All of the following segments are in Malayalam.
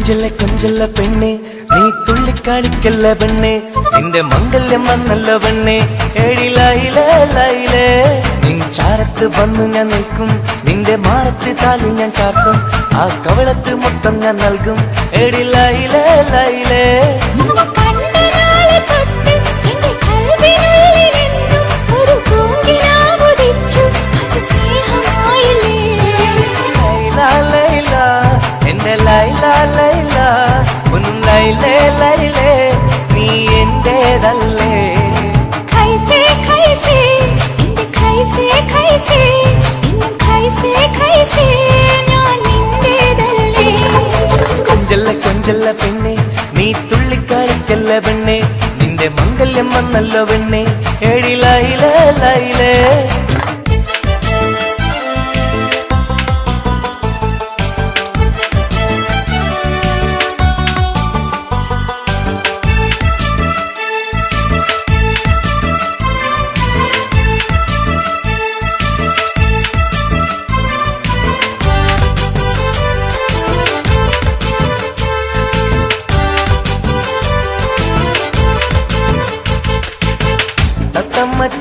കൊഞ്ചല്ല പെണ്ണെ നീ തുള്ളിക്കാളിക്കല്ല പെണ്ണെ നിന്റെ മംഗല്യം വന്നല്ല പെണ്ണെ ഏഴിലായിലേ നിൻ ചാരത്ത് വന്നു ഞാൻ നിൽക്കും നിന്റെ മാറത്ത് താലി ഞാൻ ചാർത്തും ആ കവളത്ത് മൊത്തം ഞാൻ നൽകും ഏഴിലായിലേ എന്റെ ലൈലാ ലൈലാ ഒന്നും ലൈലേ ലൈലേ നീ എന്റേതല്ലേ ഖൈസേ ഖൈസേ എന്റെ ഖൈസേ ഖൈസേ ഇന്നും ഖൈസേ ഖൈസേ ഞാൻ നിന്റേതല്ലേ കൊഞ്ചല്ല പെണ്ണെ നീ തുള്ളിക്കാളിക്കല്ല പെണ്ണെ നിന്റെ മംഗല്യം വന്നല്ലോ പെണ്ണെ ഏഴിലായിലേ ലൈലേ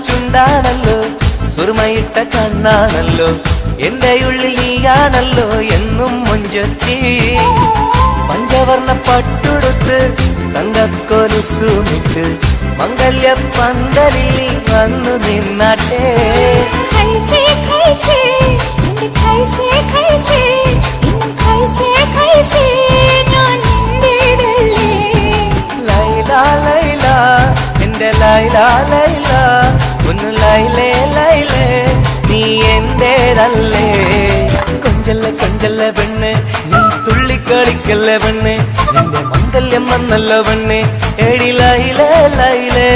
ചുണ്ടാണല്ലോ സുറുമയിട്ട കണ്ണാണല്ലോ എന്റെ ഉള്ളിൽ നീയാണല്ലോ എന്നും മൊഞ്ചത്തി പഞ്ചവർണ്ണ പട്ടുടുത്ത് തങ്കക്കൊലുസുമിട്ട് മംഗല്യ പന്തലിൽ നീ വന്നു നിന്നാട്ടെ ഖൈസേ ഖൈസേ എന്റെ ഖൈസേ ഖൈസേ ഇന്നും ഖൈസേ ഖൈസേ ഞാൻ നിന്റേതല്ലേ ലൈലാ ലൈലാ എന്റെ ലൈലാ ലൈലാ ഒന്ന് ലൈലേ ലൈലേ നീ എന്റേതല്ലേ കൊഞ്ചല്ല പെണ്ണ് നീ തുള്ളിക്കളിക്കല്ലേ പെണ്ണ് നിന്റെ മംഗല്യം വന്നല്ലോ പെണ്ണ് ഏഴിലായിലേ ലൈലേ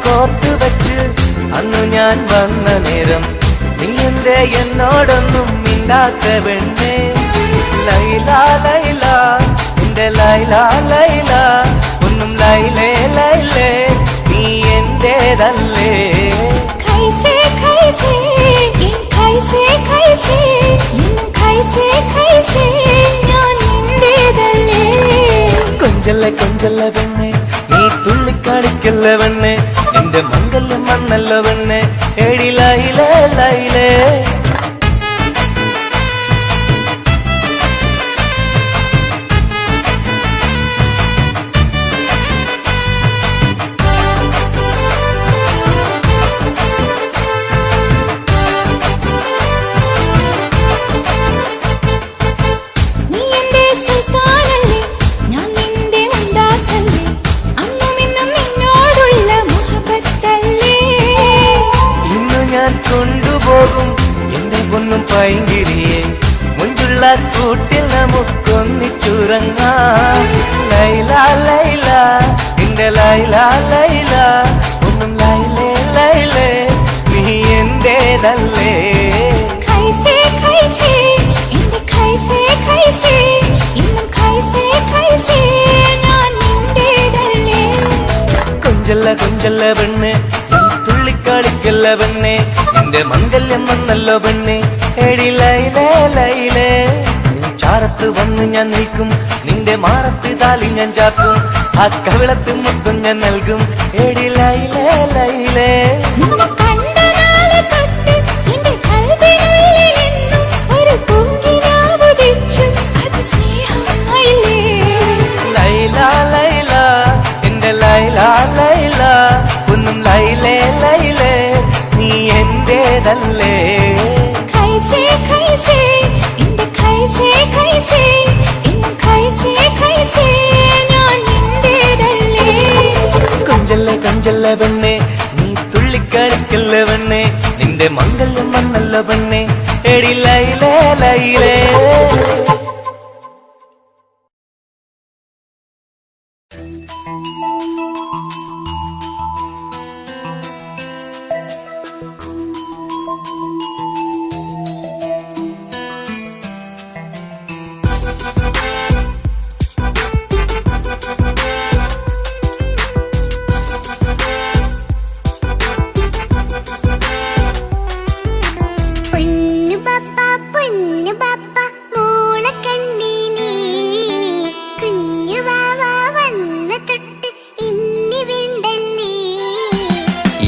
കോർത്ത് വെച്ച് അന്നു ഞാൻ വന്ന നേരം നീ എന്തേ എന്നോടൊന്നും മിണ്ടാത്ത പെണ്ണേ ലൈലാ ലൈലാ എന്റെ ലൈലാ ലൈലാ ഒന്നും ലൈലേ ലൈലേ നീ എന്റേതല്ലേ ഖൈസേ ഖൈസേ ഖൈസേ ഖൈസേ ഇന്നും ഖൈസേ ഖൈസേ ഞാൻ നിന്റേതല്ലേ കൊഞ്ചല്ല പെണ്ണെ നീ തുള്ളിക്കാളിക്കല്ല പെണ്ണെ നിന്റെ മംഗല്യം വന്നല്ലോ പെണ്ണെ ഏഴിലായിലേ ലൈലേ കൊണ്ടുപോകും എന്റെ പൊന്നും പൈങ്കിളിയെ മുഞ്ചുള്ള കൂട്ടിൽ നമുക്കൊന്നിച്ചുറങ്ങാം ലൈലാ ലൈലാ എന്റെ ലൈലാ ലൈലാ ഒന്നും ലൈലേ ലൈലേ നീ എന്റേതല്ലേ ഖൈസേ ഖൈസേ എന്റെ ഖൈസേ ഖൈസേ ഇന്നും ഖൈസേ ഖൈസേ ഞാൻ നിന്റേതല്ലേ കൊഞ്ചല്ല പെണ്ണ് തുള്ളിക്കാളിക്കല്ല പെണ്ണെ നിന്റെ മംഗല്യം വന്നല്ലോ പെണ്ണെ ഏഴിലായിലേ ലൈലേ ചാരത്ത് വന്നു ഞാൻ നിൽക്കും നിന്റെ മാറത്ത് താലി ഞാൻ ചാർത്തും ആ കവിളത്ത് മൊത്തം ഞാൻ നൽകും ഏഴിലായിലേ ലൈലേ ലൈലാ ലൈലാ എന്റെ ലൈലാ ലൈലാ ഒന്നും ലൈലേ ലൈലേ നീ എന്റേതല്ലേ ഖൈസേ ഖൈസേ എന്റെ ഖൈസേ ഖൈസേ ഇന്നും ഖൈസേ ഖൈസേ ഞാൻ നിന്റേതല്ലേ തുള്ളിച്ചല്ല പെണ്ണെ, നീ തുള്ളിക്കളിക്കല്ല പെണ്ണെ, നിന്റെ മംഗല്യം വന്നല്ല പെണ്ണെ, എടി ലൈലേ ലൈലേ.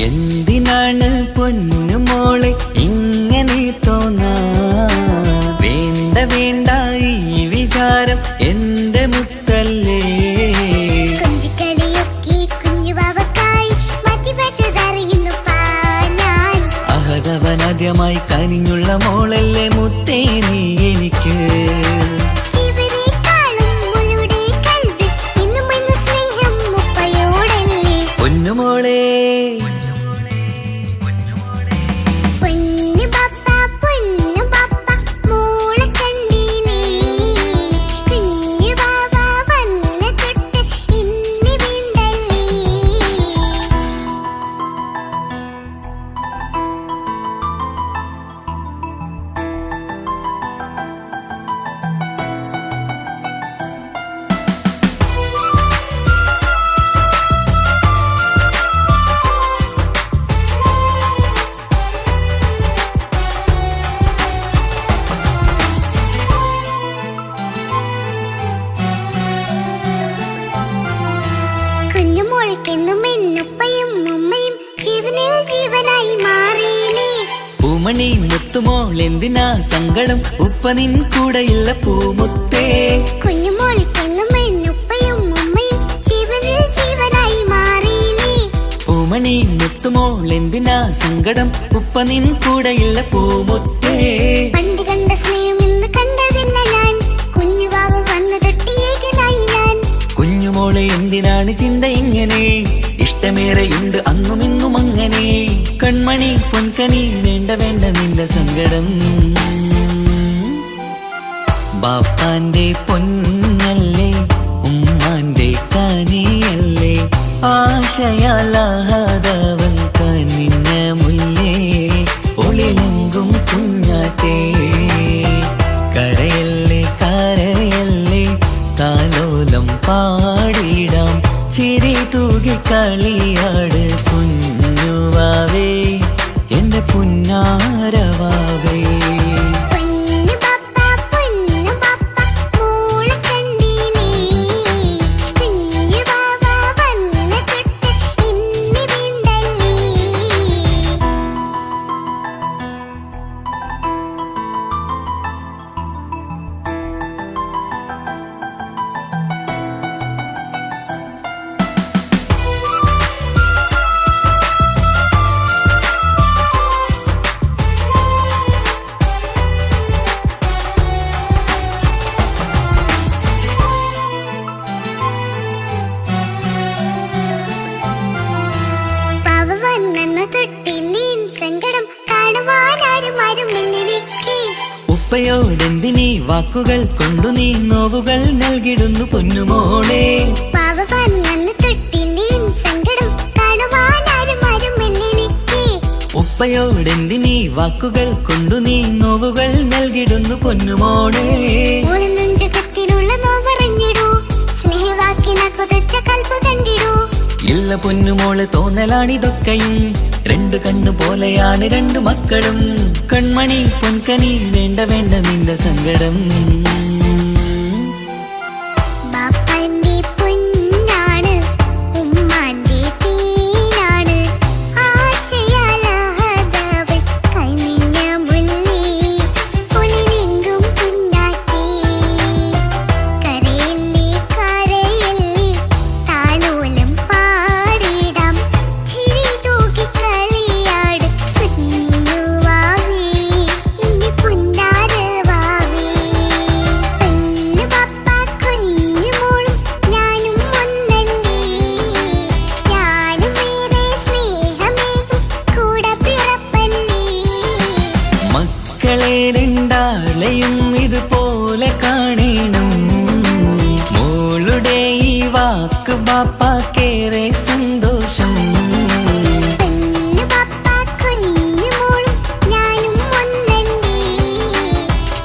എന്തിനാണ് പൊന്നുമോളെ ഇങ്ങനെ തോന്നാ? വേണ്ട വേണ്ട ഈ വിചാരം എന്റെ മുത്തല്ലേ. അഹതവനാദ്യമായി കനിഞ്ഞുള്ള മോളല്ലേ മുത്തേ നീ എനിക്ക്. പൊന്നുമോളെ പൂമണി മുത്തുമോൾ എന്തിനാ സങ്കടം, ഉപ്പ നിൻ കൂടെയില്ല പൂമുത്തേ. പൂമണി മുത്തുമോൾ എന്തിനാ സങ്കടം, ഉപ്പ നിൻ കൂടെയില്ല പൂമുത്തേ. പണ്ട് കണ്ട സ്നേഹം ഇന്ന് കണ്ടതില്ല ഞാൻ, കുഞ്ഞുവാവ് വന്നു തൊട്ടിയേകനായി ഞാൻ. കുഞ്ഞുമോളെ എന്തിനാണ് ചിന്ത ഇങ്ങനെ, ഇഷ്ടമേറെയുണ്ട് അന്നും ഇന്നും അങ്ങനെ. കൺമണി പൊൻകനി വേണ്ട വേണ്ട നിന്റെ സങ്കടം. ബാപ്പാന്റെ പൊന്നല്ലേ ഉമ്മാന്റെ കനിയല്ലേ, ആശയാലാഹതവൻ കനിഞ്ഞ മുല്ലേ. ഒളിലെങ്കും കുഞ്ഞാറ്റേ കരയല്ലേ കരയല്ലേ, താലോലം പാടിടാം ചിരി തൂകി കളിയാട് കുഞ്ഞുവാവേ എന്റെ പുന്നാരവാവേ. ഉപ്പയോടെന്തിനീ വാക്കുകൾ കൊണ്ടു നീ നോവുകൾ നൽകിടുന്നു പൊന്നുമോളെ. ഉപ്പയോടെന്തിനീ വാക്കുകൾ കൊണ്ടു നീ നോവുകൾ നൽകിടുന്നു പൊന്നുമോളെ. ഇല്ല പൊന്നുമോള് തോന്നലാണിതൊക്കെയും, രണ്ടു കണ്ണു പോലെയാണ് രണ്ടു മക്കളും. കൺമണി പൊൻകനി വേണ്ട വേണ്ട നിന്റെ സങ്കടം. രണ്ടാളെയും ഇതുപോലെ കാണണം. മോളുടെ ഈ വാക്ക് ബാപ്പാക്കേറെ സന്തോഷം. പെണ്ണു പപ്പ കുഞ്ഞു മോളും ഞാനും ഒന്നല്ലേ,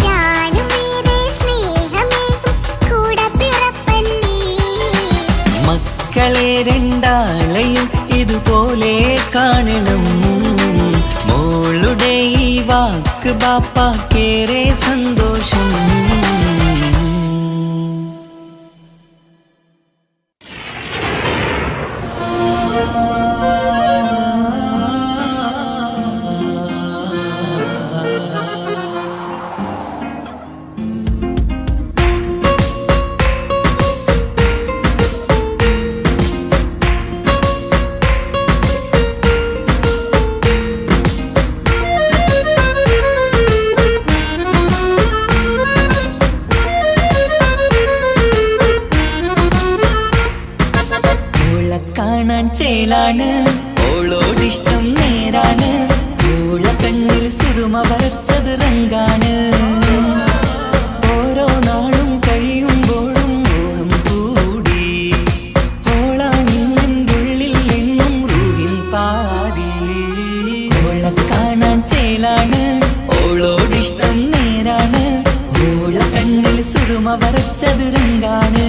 ഞാനും ഏറെ സ്നേഹമേകും കൂടെ പിറപ്പല്ലേ. മക്കളെ രണ്ടാളെയും ഇതുപോലെ കാണണം. മോളുടെ ഈ വാക്ക് ബാപ്പാക്കേറെ സന്തോഷം. കാണാൻ ചേലാണ്, ഓളോടിഷ്ടം നേരാണ്. ഓള കണ്ണിൽ സുറുമ വരച്ചത് റങ്കാണ്. ഓരോ നാളും കഴിയുമ്പോഴും മോഹം കൂടി. ഓളാണിന്നുള്ളിൽ എന്നും റൂഹിൻ പാതി. ഓള കാണാൻ ചേലാണ്, ഓളോടിഷ്ടം നേരാണ്. ഓള കണ്ണിൽ സുറുമ വരച്ചത് റങ്കാണ്.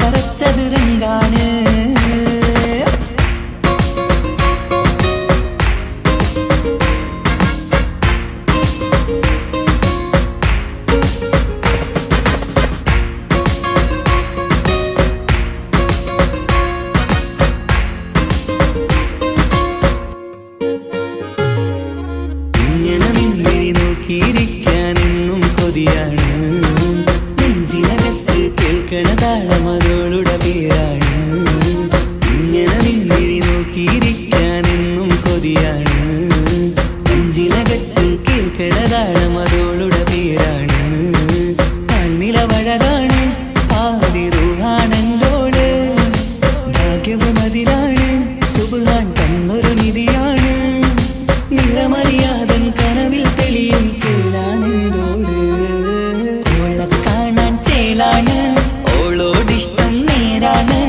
വരച്ചത് രംഗാണ്. ഇങ്ങനെ നിന്നിഴി നോക്കിയിരിക്കാനെന്നും കൊതിയാണ്. നെഞ്ചിനകത്ത് കേൾക്കണ താളമതോളുടെ പേരാണ്. ഇങ്ങനെ നിന്നിഴി നോക്കിയിരിക്കാനെന്നും കൊതിയാണ്. നെഞ്ചിനകത്ത് കേൾക്കണ താളമതോളുടെ പേരാണ്. കാൽനിലവഴകാണ്, പാതി റൂഹാണെന്തോട്. ഭാഗ്യവും അതിലാണ്, സുബ്ഹാൻ തന്നൊരു നിധിയാണ്. നിറമറിയാതൻ കനവിൽ തെളിയും ചേലാണെന്തോട്. ഓളെ കാണാൻ ചേലാണ്, ഓളോടിഷ്ടം നേരാണ്.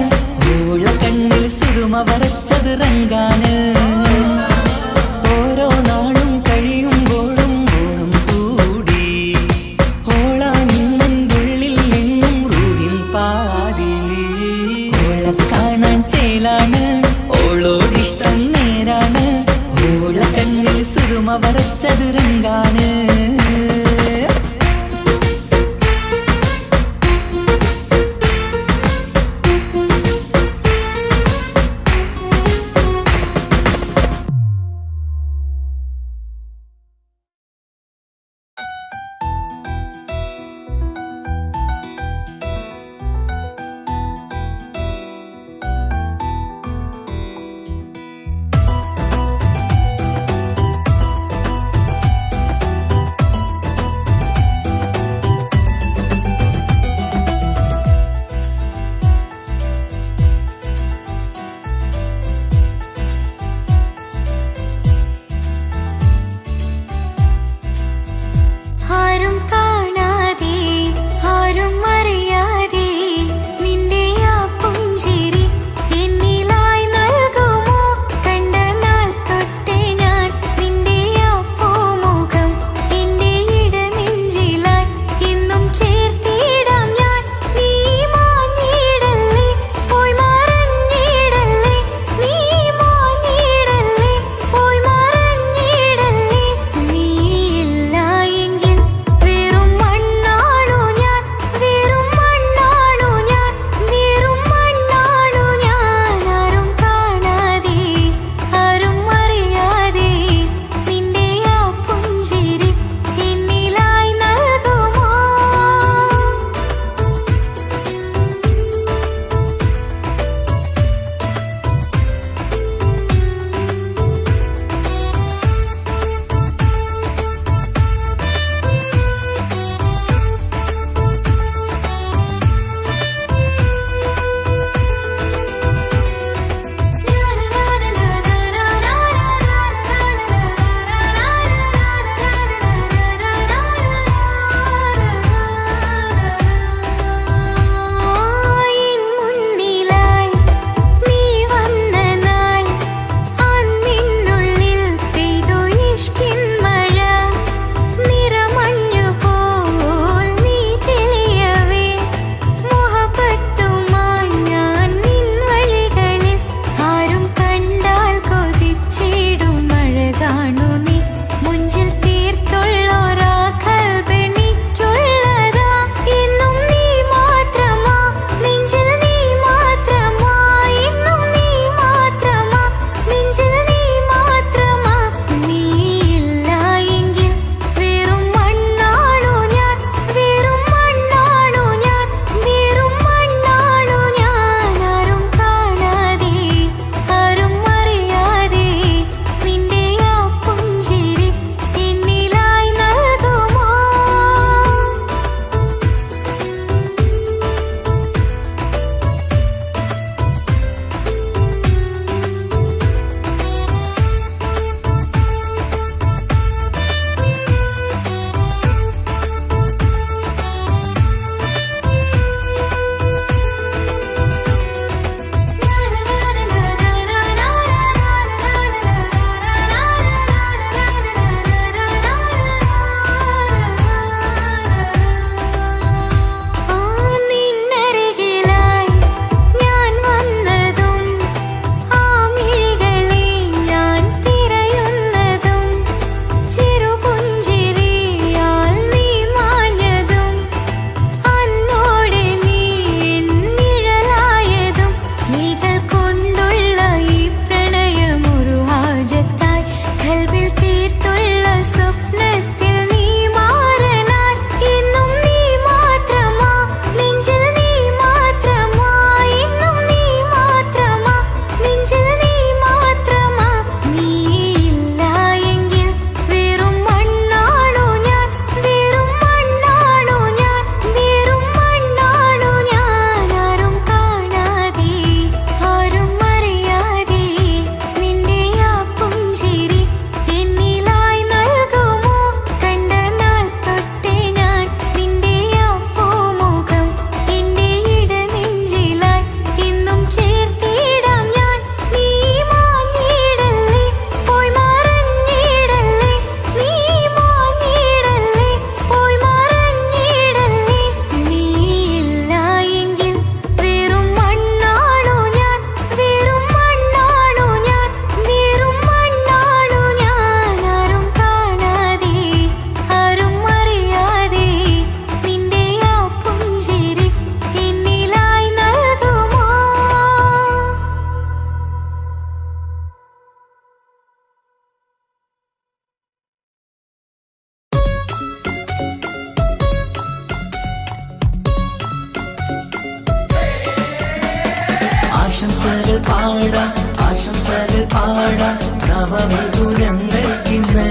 ആശംസകൾ പാടാം ആശംസകൾ പാടാം നവമിഥുനങ്ങൾക്കിന്ന്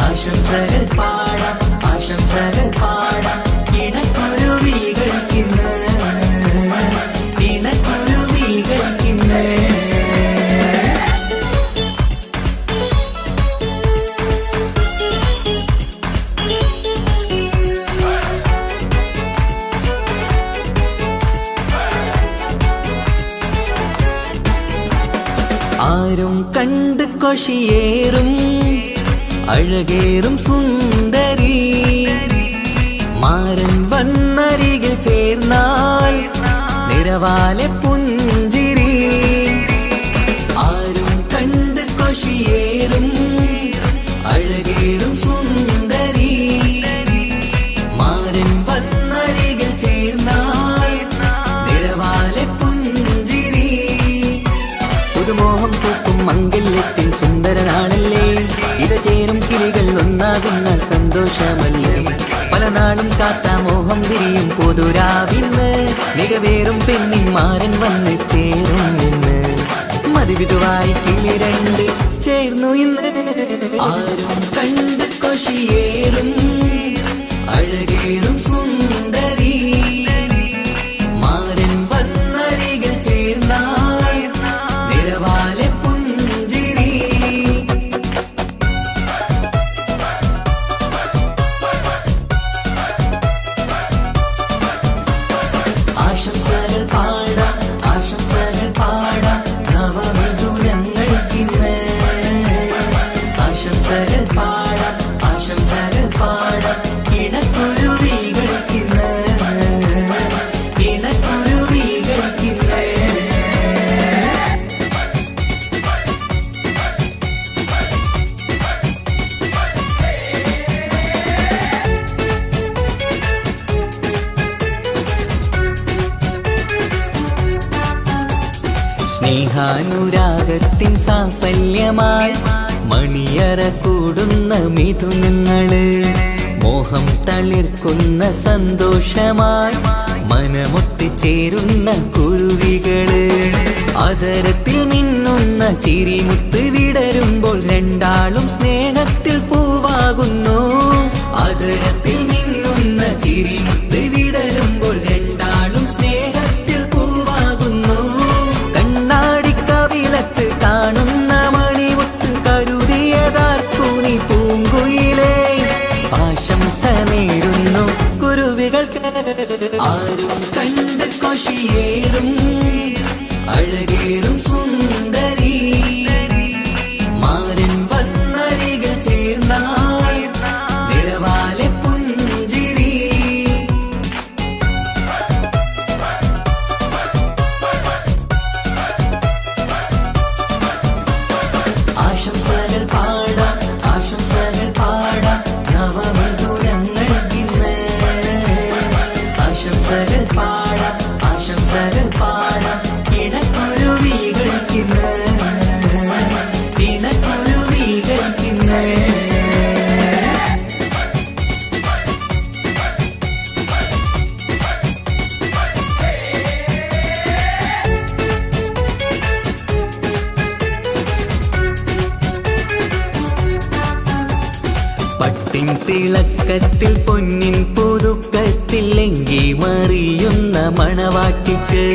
ആശംസകൾ പാടാം ആശംസകൾ പാടാം ഇണക്കുരുവികൾക്കിന്ന് ഇണക്കുരുവികൾക്കിന്ന് ആരും കണ്ട് കൊഷിയേറും അഴകേറും സുന്ദരി മാരൻ വന്നരികിൽ ചേർന്നാൽ നിറവാലെ പുഞ്ചിരി ആരും കണ്ട് കൊഷിയേറും അഴകേറും സുന്ദരി മാരൻ വന്നരികിൽ ചേർന്നാൽ നിറവാലെ പുഞ്ചിരി പുതുമോഹം പൂക്കും മംഗല്യത്തിൻ സുന്ദരനാണല്ലേ ഇത് ചേരും കിളികൾ ഒന്നാകുന്ന സന്തോഷമല്ലേ പല നാളും കാത്ത മോഹം വിരിയും പൊതുരാവിന്ന് മികവേറും പെണ്ണിൻ മാരൻ വന്ന് ചേരും ഇന്ന് മതിവിധുവായി കിളി രണ്ട് ചേർന്നു ഇന്ന് ആരും കണ്ട് കൊഷിയേറും അഴകേറും സുന്ദരി മാരൻ വന്നരികിൽ ചേർന്നാൽ നിറവാലെ പുഞ്ചിരി ആശംസകൾ പാടാം ആശംസകൾ പാടാം നവമിഥുനങ്ങൾക്കിന്ന് ആശംസകൾ പാടാം ആശംസകൾ പാടാം ഇണക്കുരുവികൾക്കിന്ന് ഇണക്കുരുവികൾക്കിന്ന് സ്നേഹാനുരാഗത്തിൻ സാഫല്യമായി മണിയറ കൂടുന്ന മിഥുനങ്ങള് മോഹം തളിർക്കുന്ന സന്തോഷമായി മനമൊട്ടിച്ചേരുന്ന കുരുവികള് അതരത്തിൽ മിന്നുന്ന ചിരിമുത്ത് വിടരുമ്പോൾ രണ്ടാളും സ്നേഹത്തിൽ പൂവാകുന്നു അതരത്തിൽ മിന്നുന്ന ചിരിമുത്ത് വിടരുമ്പോൾ രണ്ടാളും സ്നേഹത്തിൽ പൂവാകുന്നു കണ്ണാടിക്കവിലത്ത് കാണുന്ന മണിമുത്ത് കരുതിയതാർക്കൂനി പൂങ്കുയിലേ ആശംസ നേരുന്നു കുരുവികൾക്ക് ആരും കണ്ട് കൊഷിയേറും അഴകേറും സുന്ദരി മാരൻ വന്നരികിൽ ചേർന്നാൽ നിറവാലെ പുഞ്ചിരി ആശംസകൾ പാടാം ആശംസകൾ പാടാം നവമിഥുനങ്ങൾക്കിന്ന് ആശംസകൾ പാടാം ആശംസകൾ പാടാം ഇണക്കുരുവികൾക്കിന്ന് ഇണക്കുരുവികൾക്കിന്ന് പട്ടിൻ തിളക്കത്തിൽ പൊന്നിൻ പുതുക്കത്തിൽ എങ്കി മറിയുന്ന മണവാട്ടിക്ക്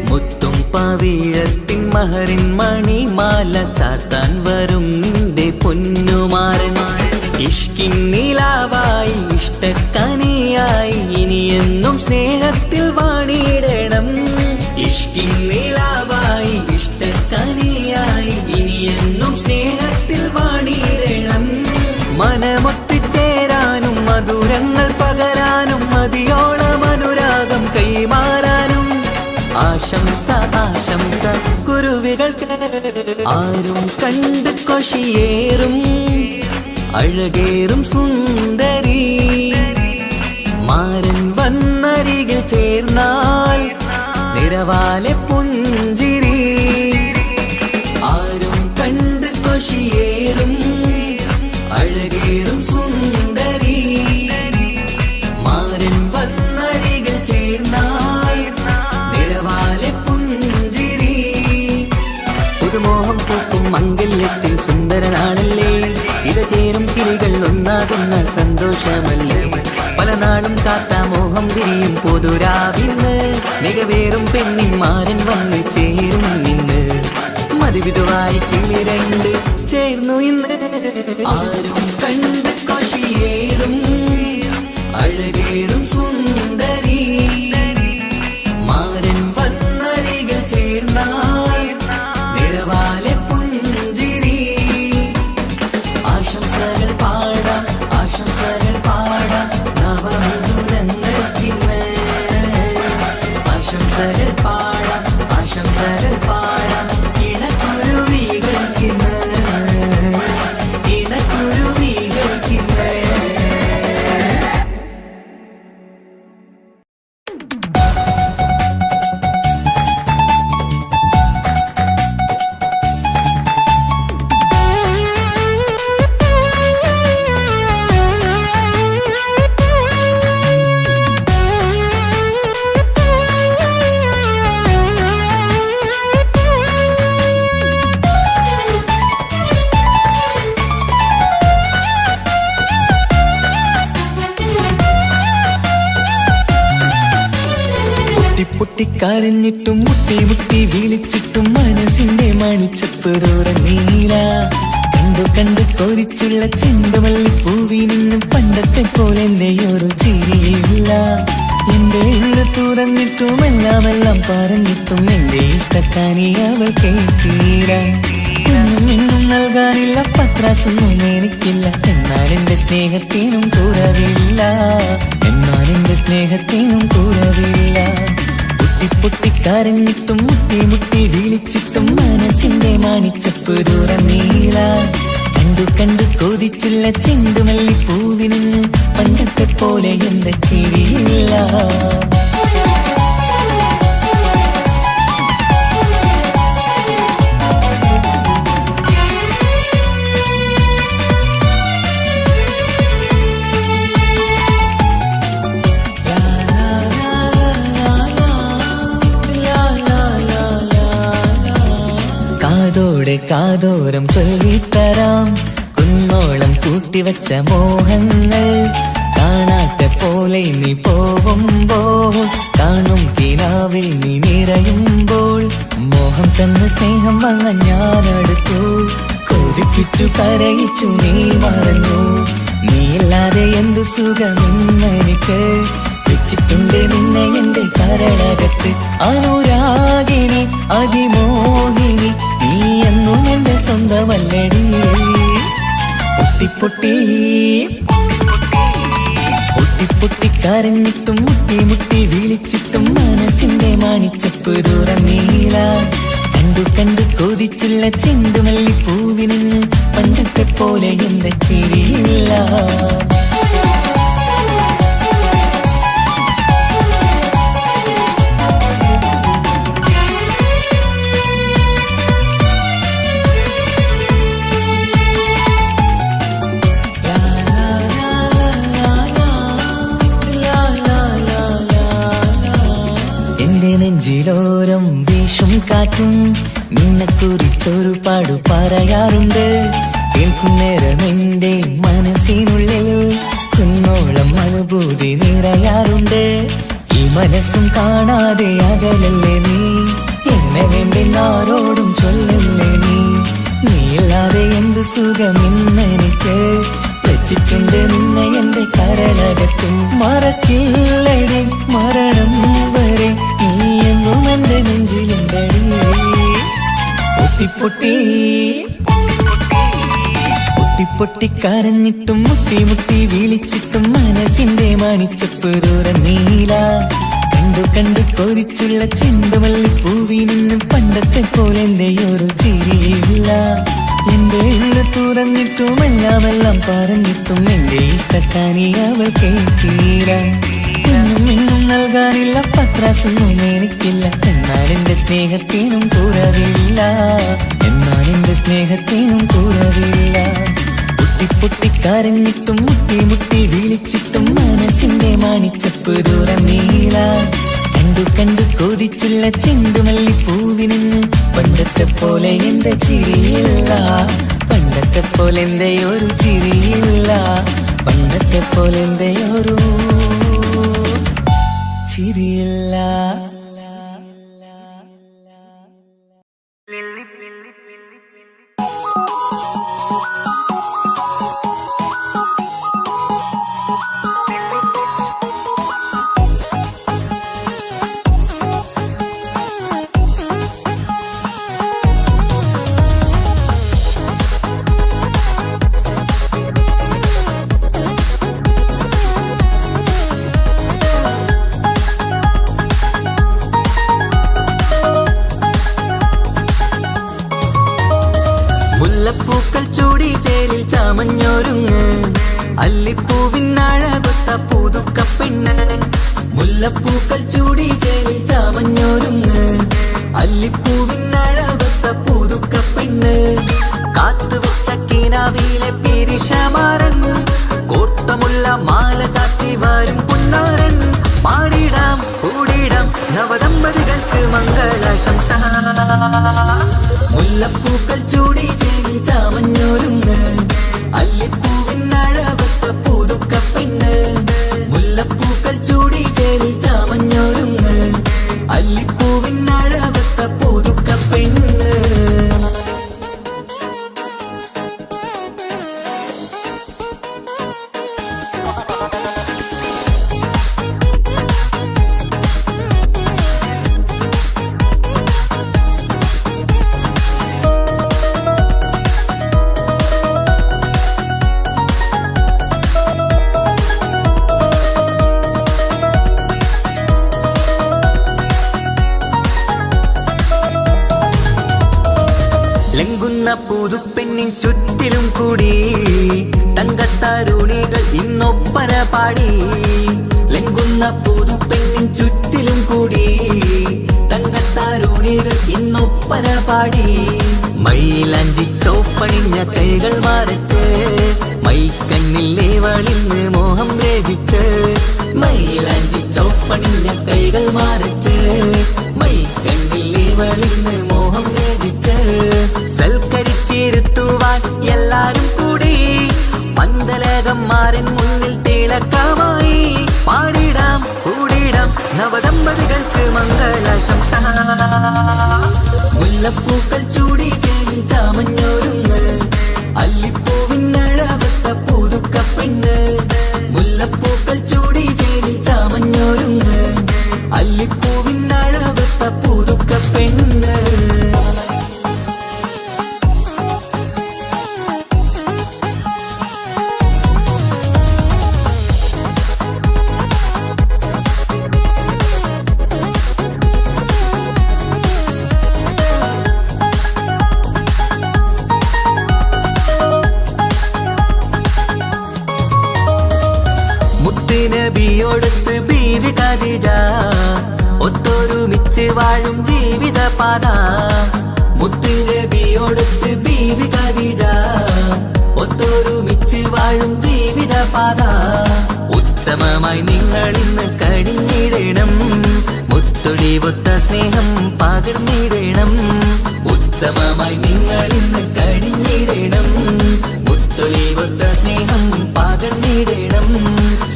മുത്തും പവിഴത്തിൻ മഹറിൻ മണിമാല ചാർത്താൻ വരും നിന്റെ പൊന്നുമാരൻ ഇഷ്കിൻ നിലാവായി ഇഷ്ടക്കനിയായി ഇനിയെന്നും സ്നേഹത്തിൽ വാണിയിടണം ഇഷ്കിൻ നിലാവായി ഇഷ്ടക്കനിയായി ഇനിയെന്നും സ്നേഹത്തിൽ വാണിയിടണം മനമൊത്തിച്ചേരാനും മധുരങ്ങൾ പകരാനും മതിയോളം അനുരാഗം കൈമാറാനും ആശംസ ആശംസ കുരുവികൾക്ക് ആരും കണ്ട് കൊഷിയേറും അഴകേറും സുന്ദരി മാരൻ വന്നരികിൽ ചേർന്നാൽ നിറവാലെ പുഞ്ചിരി ആരും കണ്ട് കൊഷിയേറും അഴകേറും സുന്ദരി മാരൻ വന്നരികിൽ ചേർന്നാൽ നിറവാലെ പുഞ്ചിരി സുന്ദരനാണല്ലേ ഇത ചേരും കിളികൾ ഒന്നാകുന്ന സന്തോഷമല്ലേ പല നാളും കാത്ത മോഹം തിരിയും പൊതുരാവിന്ന് മികവേറും പെണ്ണിന്മാരൻ വന്ന് ചേരും ഇന്ന് മതിവിധുവായി കിളി രണ്ട് ചേർന്നു ഇന്ന് ആരും കണ്ട് കൊഷിയേറും അഴകേറും സുന്ദരി മാരൻ വന്നരികൾ ചേർന്നാൽ നിഴവാലെ പുഞ്ചിരി ആശംസകൾ പാടാം നവമധുരങ്ങൾക്കിന്ന് ആശംസകൾ പാടാം ഇണക്കുരുവികൾക്കിന്ന് പൊട്ടിക്കരഞ്ഞിട്ടും മുട്ടി മുട്ടി വിളിച്ചിട്ടും മനസ്സിന്റെ മണിച്ചപ്പുറീല കണ്ടു കൊതിച്ചുള്ള ചെണ്ടുമല്ലി പൂവിനും പണ്ടത്തെ പോലെ എന്റെ ഒരു ചിരിയില്ല എന്റെ ഉള്ളു തുറന്നിട്ടും എല്ലാം പറഞ്ഞിട്ടും എന്റെ ഇഷ്ടക്കാനി അവൾ കേട്ടീര ഒന്നും നൽകാനില്ല പത്രാസൊന്നും എനിക്കില്ല എന്നാൽ എന്റെ സ്നേഹത്തിനും കുറവില്ല പൊട്ടിക്കരഞ്ഞിട്ടും മുട്ടി മുട്ടി വിളിച്ചിട്ടും മനസ്സിന്റെ മാണിച്ചപ്പ് തുറന്നീല കണ്ടു കൊതിച്ചുള്ള ചെണ്ടുമല്ലി പൂവിന് പണ്ടത്തെ പോലെ എന്റെ ചിരിയില്ല കാതോരം ചൊല്ലിത്തരാം കുന്നോളം കൂട്ടിവച്ച മോഹങ്ങൾ കാണാത്ത പോലെ നീ പോവുമ്പോൾ കാണും കിനാവിൽ നീ നിറയുമ്പോൾ മോഹം തന്ന സ്നേഹം വാങ്ങാൻ ഞാനെടുത്തു കൊതിപ്പിച്ചു കരയിച്ചു നീ മറന്നു നീയില്ലാതെ എന്തു സുഖമെന്നെനിക്ക് വെച്ചിട്ടുണ്ട് നിന്നെ എന്റെ കരളകത്ത് അനുരാഗിണി അതിമോഹിനി നീ എന്നും എന്റെ സ്വന്തമല്ലടി പൊട്ടിക്കരഞ്ഞിട്ടും മുട്ടി മുട്ടി വിളിച്ചിട്ടും മനസ്സിന്റെ മാണിച്ചപ്പ് തുറന്നീല കണ്ടു കൊതിച്ചുള്ള ചെണ്ടുമല്ലി പൂവിന് പണ്ടത്തെ പോലെ എന്റെ ചിരിയില്ല നെഞ്ചിലോരം വീശും കാറ്റും നിന്നെക്കുറിച്ചൊരു പാടു പറയാറുണ്ട് കേൾക്കുന്നേരം എന്റെ മനസ്സിനുള്ളിൽ കുന്നോളം അനുഭൂതി നിറയാറുണ്ട് ഈ മനസ്സും കാണാതെ അകലല്ലേ നീ എന്നെ വേണ്ടി ആരോടും ചൊല്ലല്ലേ നീയില്ലാതെ എന്ത് സുഖമെന്നെനിക്ക് വെച്ചിട്ടുണ്ട് നിന്നെ എന്റെ കരളകത്ത് മറക്കില്ലടി മരണം വരെ നീ എന്നും എന്റെ നെഞ്ചിലുണ്ടടി പൊട്ടിക്കരഞ്ഞിട്ടും മുട്ടി മുട്ടി വിളിച്ചിട്ടും മനസ്സിന്റെ മാണിച്ചപ്പ് തുറന്നീല കണ്ടു കൊതിച്ചുള്ള ചെണ്ടുമല്ലി പൂവിനും പണ്ടത്തെ പോലെ എന്റെ ഒരു ചിരിയില്ല എന്റെ ഉള്ളു തുറന്നിട്ടും എല്ലാം പറഞ്ഞിട്ടും എന്റെ ഇഷ്ടക്കാനി അവൾ കേട്ടീര ഒന്നും നൽകാനില്ല പത്രാസൊന്നും എനിക്കില്ല എന്നാൽ എന്റെ സ്നേഹത്തിനും കുറവില്ല പൊട്ടിക്കരഞ്ഞിട്ടും മുട്ടി മുട്ടി വിളിച്ചിട്ടും മനസ്സിന്റെ മാണിച്ചപ്പ് തുറന്നീല കണ്ടു കൊതിച്ചുള്ള ചെണ്ടുമല്ലി പൂവിന് പണ്ടത്തെ പോലെ എന്റെ ചിരിയില്ല പണ്ടത്തെ പോലെന്തയൊരു ചിരിയില്ല, പണ്ടത്തെ പോലെന്തയൊരു ചിരിയില്ല. മുല്ലപ്പൂക്കൾ ചൂടി ചേരിൽ ചാമഞ്ഞൊരുങ്ങ്, അല്ലിപ്പൂവിനഴകൊത്ത പുതുക്കപ്പെണ്ണ്. മുല്ലപ്പൂക്കൾ ചൂടി ചേരിൽ ചാമഞ്ഞൊരുങ്ങ്, അല്ലിപ്പൂവിനഴകൊത്ത പുതുക്കപ്പെണ്ണ്. കാത്തുവെച്ച കിനാവിലെ പിരിശമാരൻ, കോർത്തമുള്ള മാല ചാട്ടി വരും പുന്നാരൻ. പാടിടാം കൂടിടാം നവദമ്പതികൾക്ക് മംഗളാശംസ. മുല്ലപ്പൂക്കൾ ചൂടി ചേരി ചാമഞ്ഞൊരുങ്ങ്, അല്ലിപ്പൂവിനഴകൊത്ത പുതുക്കപ്പെണ്ണ്. മുല്ലപ്പൂക്കൾ ചൂടി ചേരി ചാമഞ്ഞൊരുങ്ങ്, അല്ലിപ്പൂവിനഴകൊത്ത പുതുക്കപ്പെണ്ണ്. ലംഘുന്ന പുതുപ്പെണ്ണിൻ ചുറ്റിലും കൂടി തങ്കത്താരുണികൾ ഇന്നൊപ്പന പാടി. ലംഘുന്ന പുതുപ്പെണ്ണിൻ ചുറ്റിലും കൂടി തങ്കത്താരുണികൾ ഇന്നൊപ്പന പാടി. മൈലാഞ്ചി ചോപ്പണിഞ്ഞ കൈകൾ മറച്ച്, മൈക്കണ്ണില്ലേവളിന്ന് മോഹം രചിച്ച്. മൈലാഞ്ചി ചോപ്പണിഞ്ഞ കൈകൾ മറച്ച്, മൈക്കണ്ണില്ലേവളിന്ന് മോഹം രചിച്ച്. സൽക്കരിച്ചിരുത്തുവാൻ എല്ലാരും കൂടി മന്ദലകന്മാരൻ മുന്നിൽ തിളക്കമായി. പാടിടാം കൂടിടാം നവദമ്പതികൾക്ക് മംഗളാശംസ. മുല്ലപ്പൂക്കൾ ചൂടി ചേരി ചാമഞ്ഞൊരുങ്ങ്, അല്ലിപ്പൂവിനഴകൊത്ത പുതുക്കപ്പെണ്ണ്. മുല്ലപ്പൂക്കൾ ചൂടി ചേരി ചാമഞ്ഞൊരുങ്ങ്, അല്ലിപ്പൂവിനഴകൊത്ത പുതുക്കപ്പെണ്ണ്. നബിയോടൊത്ത് ബീവി ഖദീജ, ഒത്തൊരുമിച്ച് വാഴും ജീവിതപാത. മുത്ത് നബിയോടൊത്ത് ബീവി ഖദീജ, ഒത്തൊരുമിച്ച് വാഴും ജീവിതപാത. ഉത്തമമായി നിങ്ങൾ ഇന്ന് കഴിഞ്ഞിടണം, മുത്തൊളിവൊത്ത സ്നേഹം പകർന്നിടണം. ഉത്തമമായി നിങ്ങൾ ഇന്ന് കഴിഞ്ഞിടണം, മുത്തൊളിവൊത്ത സ്നേഹം പകർന്നിടണം.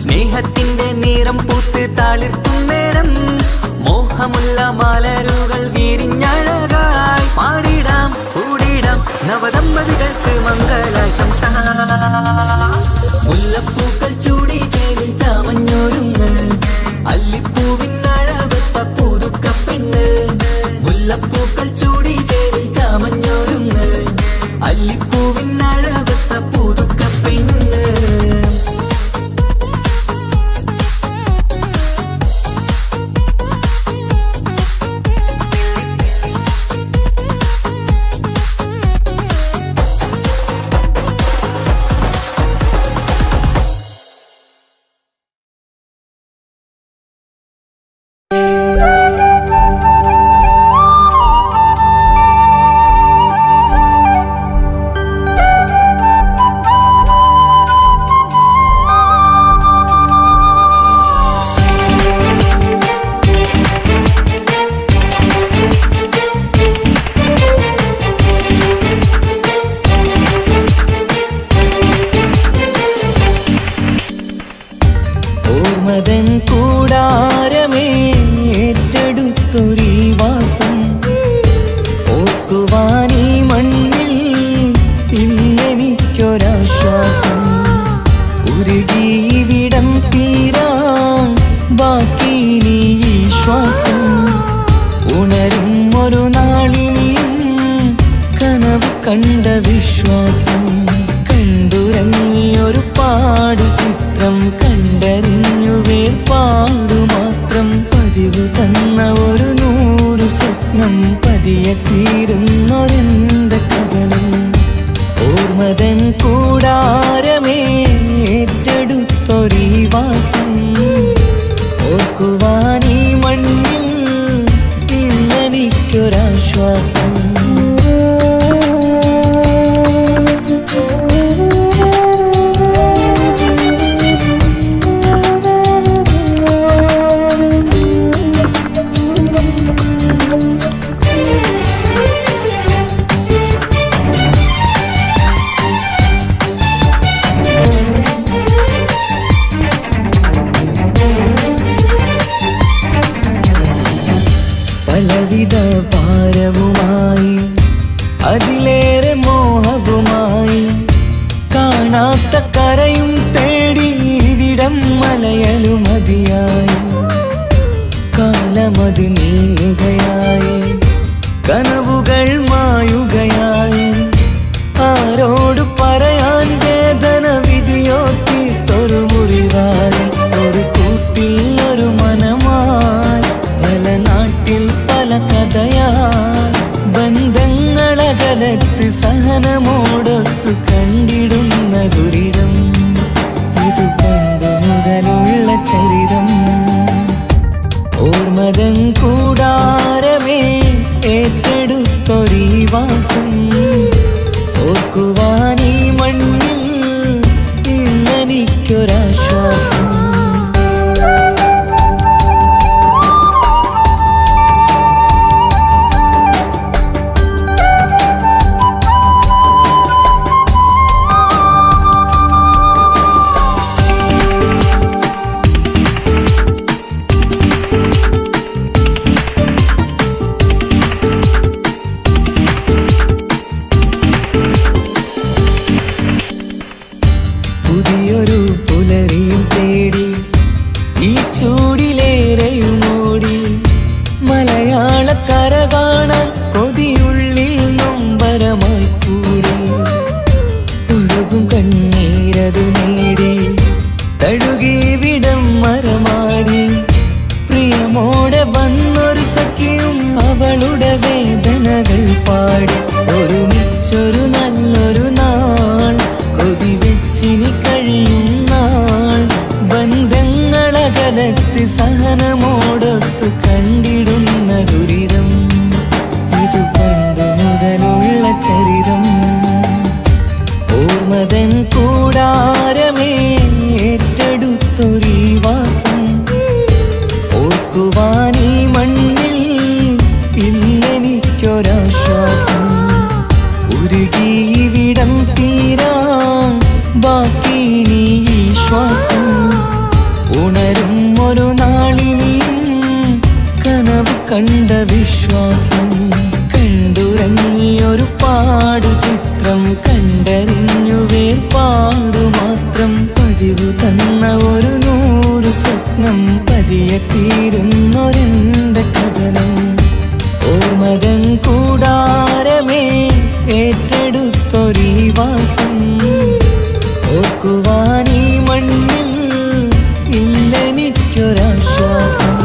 സ്നേഹത്തിന്റെ നിറം പൂത്ത് താളിർത്തും നേരം, മോഹമുള്ള മലരുകൾ വിരിഞ്ഞഴകായി. പാടിടാം കൂടിടാം നവദമ്പതികൾക്ക് മംഗളാശംസ. മുല്ലപ്പൂക്കൾ ചൂടി ചേരി ചാമഞ്ഞൊരുങ്ങ്, അല്ലിപ്പൂവിനഴകൊത്ത പുതുക്കപ്പെണ്ണ്. മുല്ലപ്പൂക്കൾ ചൂടി ചേരി ചാമഞ്ഞൊരുങ്ങ്, അല്ലിപ്പൂവിനഴകൊത്ത പുതുക്കപ്പെണ്ണ്. കണ്ട വിശ്വാസം കണ്ടുറങ്ങിയൊരു പാടു ചിത്രം കണ്ടറിഞ്ഞു വേർപാടു മാത്രം പതിവ് തന്ന ഒരു 100 സ്വപ്നം പതിയെ തീരുന്നൊരെന്റെ കഥനം ഓർമ്മതൻ കൂടാരമേ ഏറ്റെടുത്തൊരീ വാസം ഓർക്കുവാനീ മണ്ണിൽ ഇല്ലെനിക്കൊരാശ്വാസം പലവിധ ഭാരവുമായി അതിലേറെ മോഹവുമായി കാണാത്ത കരയും തേടി ഇവിടം മലയലുമതിയായി കാലമത് നീങ്ങുകയായി കനവുകൾ മായുകയായി ആരോട് പറയാൻ വേദന വിധിയോ തീർത്തൊരു മുറിവായി ഒരു കൂട്ടിൽ ഒരു മനമായി പല നാട്ടിൽ പല കഥയായി ബന്ധങ്ങളകലത്ത് സഹനമോടൊത്തു കണ്ടിടുന്ന ദുരിതം ഇത് പണ്ട് മുതലുള്ള ചരിതം ഓർമ്മതൻ കൂടാരമേ ഏറ്റെടുത്തൊരീ വാസം ഓർക്കുവാനീ മണ്ണിൽ ഇല്ലെനിക്കൊരാശ്വാസം പുതിയൊരു പുലരിയും തേടി ഈ ചൂടിലേറെയുമോടി മലയാളക്കര കാണാൻ കൊതിയുള്ളിൽ നൊമ്പരമായി കൂടി ഒഴുകും കണ്ണീരതു നേടി തഴുകി വിടം മരമാടി പ്രിയമോടെ വന്നൊരു സഖിയും അവളുടെ വേദനകൾ പാടി ഒരുമിച്ചൊരു നല്ലൊരു നാൾ കൊതി വെച്ചിനി കഴിയും നാൾ ബന്ധങ്ങളകലത്ത് സഹനമോടൊത്തു കണ്ടിടുന്ന ദുരിതം ഇത് പണ്ട് മുതലുള്ള ചരിതം ഓർമ്മതൻ കൂടാരമേ ഏറ്റെടുത്തൊരീ വാസം ഓർക്കുവാനീ മണ്ണിൽ ഇല്ലെനിക്കൊരാശ്വാസം ഉരുകിയിവിടം തീരാൻ ബാക്കി നീ ഈ ശ്വാസം ഉണരും ഒരു നാളിനിയും കനവ് കണ്ട വിശ്വാസം കണ്ടുറങ്ങിയൊരു പാടു ചിത്രം കണ്ടറിഞ്ഞു വേർപാടു മാത്രം പതിവ് തന്ന ഒരു 100 സ്വപ്നം പതിയെ തീരുന്നൊരെന്റെ കഥനം ഓർമ്മതൻ കൂടാരമേ ഏറ്റെടുത്തൊരീ വാസം ഓർക്കുവാനീ മണ്ണിൽ ഇല്ലെനിക്കൊരാശ്വാസം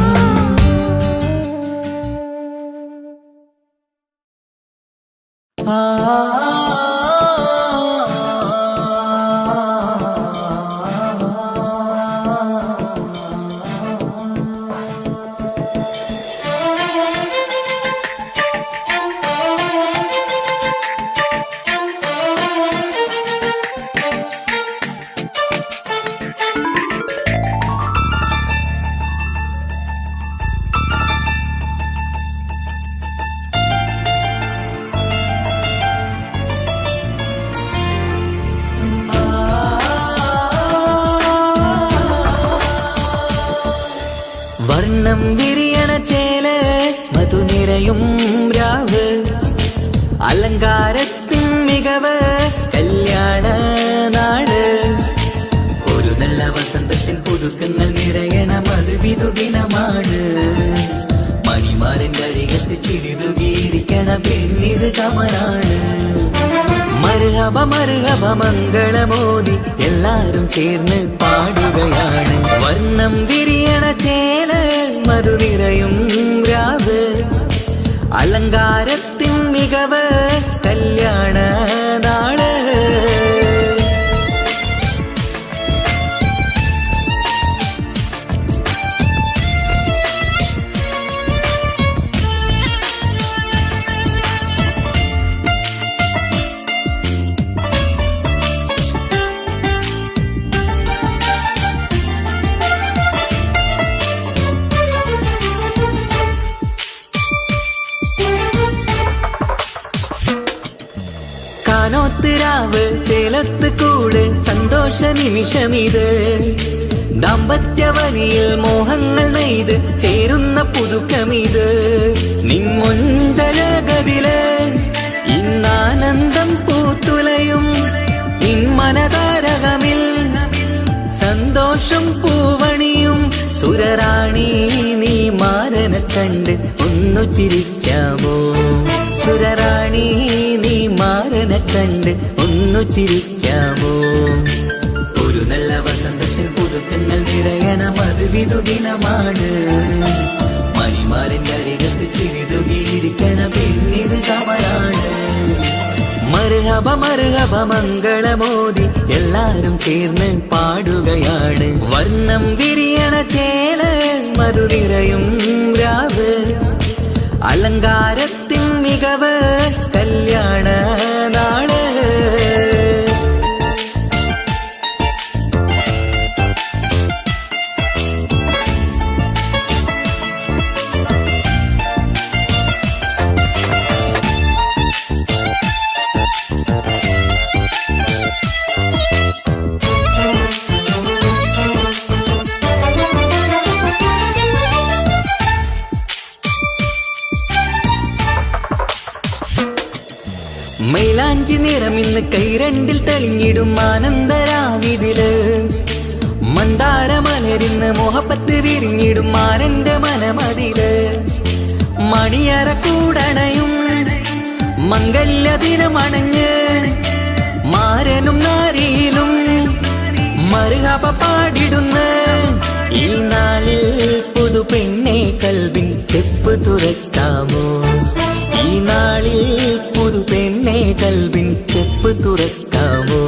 വർണ്ണം വിരിയണ ചേല് മധുനിരയും രാവ് അലങ്കാരത്തിൻ മികവ് കല്യാണ നാട് ഒരു നല്ല വസന്തത്തിൻ പുതുക്കങ്ങൾ നിറയണ മധുവിധു ദിനമാണ് മണിമാരന്റെ അരികത്ത് ചിരിതുകിയിരിക്കണ പെണ്ണിത് കമലാണ് മർഹബ മർഹബ മംഗളമോദി എല്ലാരും ചേർന്ന് പാടുകയാണ്. വർണ്ണം വിരിയണ ചേല മധു നിറയും രാവ്, അലങ്കാരത്തിൻ മികവ് കല്യാണ നാള്. കാനോത്തിരാവ് ചേലത്ത് കൂട് സന്തോഷ നിമിഷമിത്. ദാമ്പത്യവനിയിൽ മോഹങ്ങൾ നെയ്ത് ചേരുന്ന പുതുക്കമിത്. നിൻമൊഞ്ചഴകതില് ഇന്നാനന്ദം പൂത്തുലയും ഇൻമനതാരകമിൽ സന്തോഷം പൂവണിയും. സുരറാണി നീ മാരനെ കണ്ട് ഒന്നു ചിരിക്കാമോ? സുരറാണി നീ മാരനെ കണ്ട് ഒന്നു ചിരിക്കാമോ? ഒരു നല്ല വസന്തത്തിൽ പുതുക്കങ്ങൾ നിറയണം, അത് വിധുദിനമാണ്. മണിമാരന്റെ അരികത്ത് ചിരിതുകിയിരിക്കണ പെണ്ണിത് കമലാണ്. മർഹബ മർഹബ മംഗളമോദി എല്ലാരും ചേർന്ന് പാടുകയാണ്. വർണ്ണം വിരിയണ ചേല മധു നിറയും രാവ്, അലങ്കാരത്തിൻ മികവ് കല്യാണ നാള്. മൈലാഞ്ചി നിറമിന്ന് കൈരണ്ടിൽ തെളിഞ്ഞിടും ആനന്ദരാവിതില്. മന്ദാരമലരിന്ന് മോഹപ്പത്ത് വിരിഞ്ഞിടും മാനന്റെ മനമതില്. മണിയറ കൂടണയും മംഗല്യ ദിനമണഞ്ഞ് മാരനും നാരിയിലും മർഹബ പാടിടുന്ന ഈ നാളിൽ പുതു പെണ്ണെ കൽവിൻ ചെപ്പ് തുറക്കാമോ? ഈ നാളിൽ പുതു പെണ്ണെ കൽവിൻ ചെപ്പ് തുറക്കാമോ?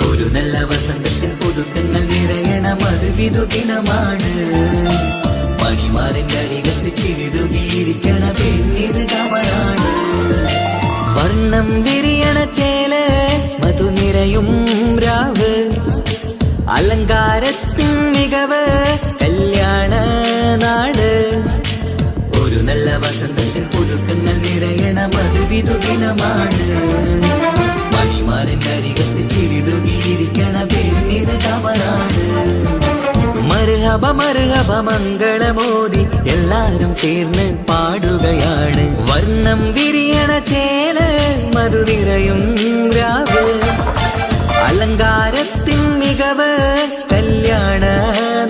ഒരു നല്ല വസന്തത്തിൽ പുതുക്കങ്ങൾ നിറയണം, അത് വിധുദിനമാണ്. മണിമാരന്റെ അരികത്ത് ചിരിതുകിയിരിക്കണ പെണ്ണിത് കമലാണ്. വർണ്ണം വിരിയണ ചേല മധു നിറയും രാവ്, അലങ്കാരത്തിൻ മികവ് കല്യാണ നാള്. ഒരു നല്ല വസന്തത്തിൽ പുതുക്കങ്ങൾ നിറയണം, അത് വിധുദിനമാണ്. മണിമാരന്റെ അരികത്ത് ചിരിതുകിയിരിക്കണ പെണ്ണിത് കമലാണ്. മർഹബ മർഹബ മംഗളമോദി എല്ലാരും ചേർന്ന് പാടുകയാണ്. വർണ്ണം വിരിയണ ചേല മധു നിറയും രാവ്, അലങ്കാരത്തിൻ മികവ് കല്യാണ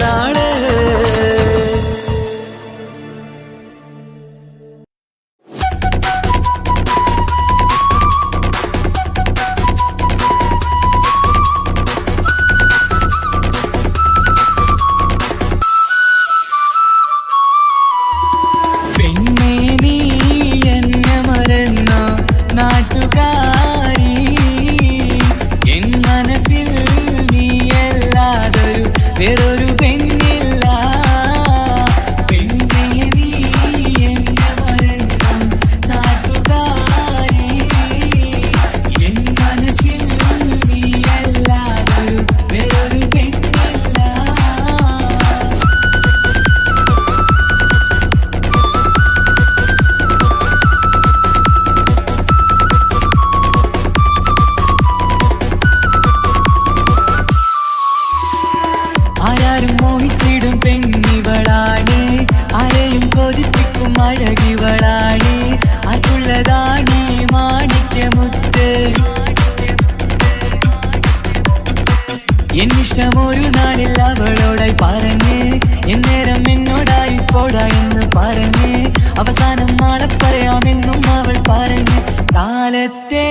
നാള്. വേറൊരു പെണ്ണില്ല, പെണ്ണേ നീ എന്നെ മറന്ന നാട്ടുകാരി. എൻ മനസ്സിൽ നീയല്ലാതൊരു വേറൊരു പെണ്ണില്ല. ആരാരും മോഹിച്ചിടും പെണ്ണിവളാണ്, ആരെയും കൊതിപ്പിക്കും അഴകിവളാണ്. അതുള്ളതാണ് മാണിക്യമുത്ത്. എന്നിഷ്ടമൊരു നാളിൽ അവളോടായി പറഞ്ഞ്, എന്നേരം എന്നോടായി പോടാ എന്ന് പറഞ്ഞ്, അവസാനം നാളെ പറയാമെന്നും അവൾ പറഞ്ഞ്. കാലത്തെ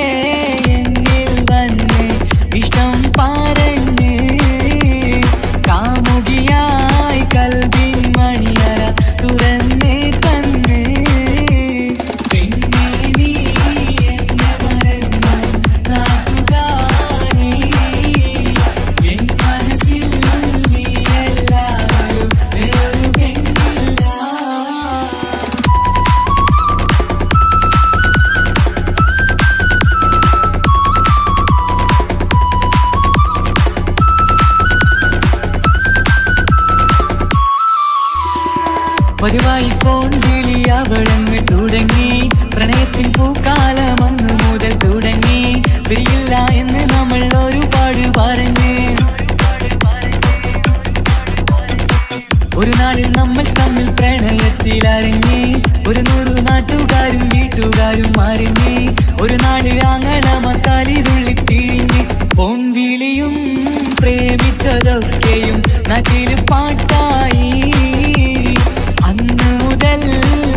പതിവായി ഫോൺ വിളി അവളങ്ങ് തുടങ്ങി. പ്രണയത്തിൻ പൂക്കാലം അന്ന് മുതൽ തുടങ്ങി. പിരിയില്ല എന്ന് നമ്മൾ ഒരുപാട് പറഞ്ഞ്. ഒരു നാളിൽ നമ്മൾ തമ്മിൽ പ്രണയത്തിലറിഞ്ഞ്. 100 നാട്ടുകാരും വീട്ടുകാരും അറിഞ്ഞ്. ഒരു നാട് ആങ്ങളമക്കാലി തുള്ളിത്തിരിഞ്ഞ്. ഫോൺ വിളിയും പ്രേമിച്ചതൊക്കെയും നാട്ടിൽ പാട്ടായി. അന്ന് മുതൽ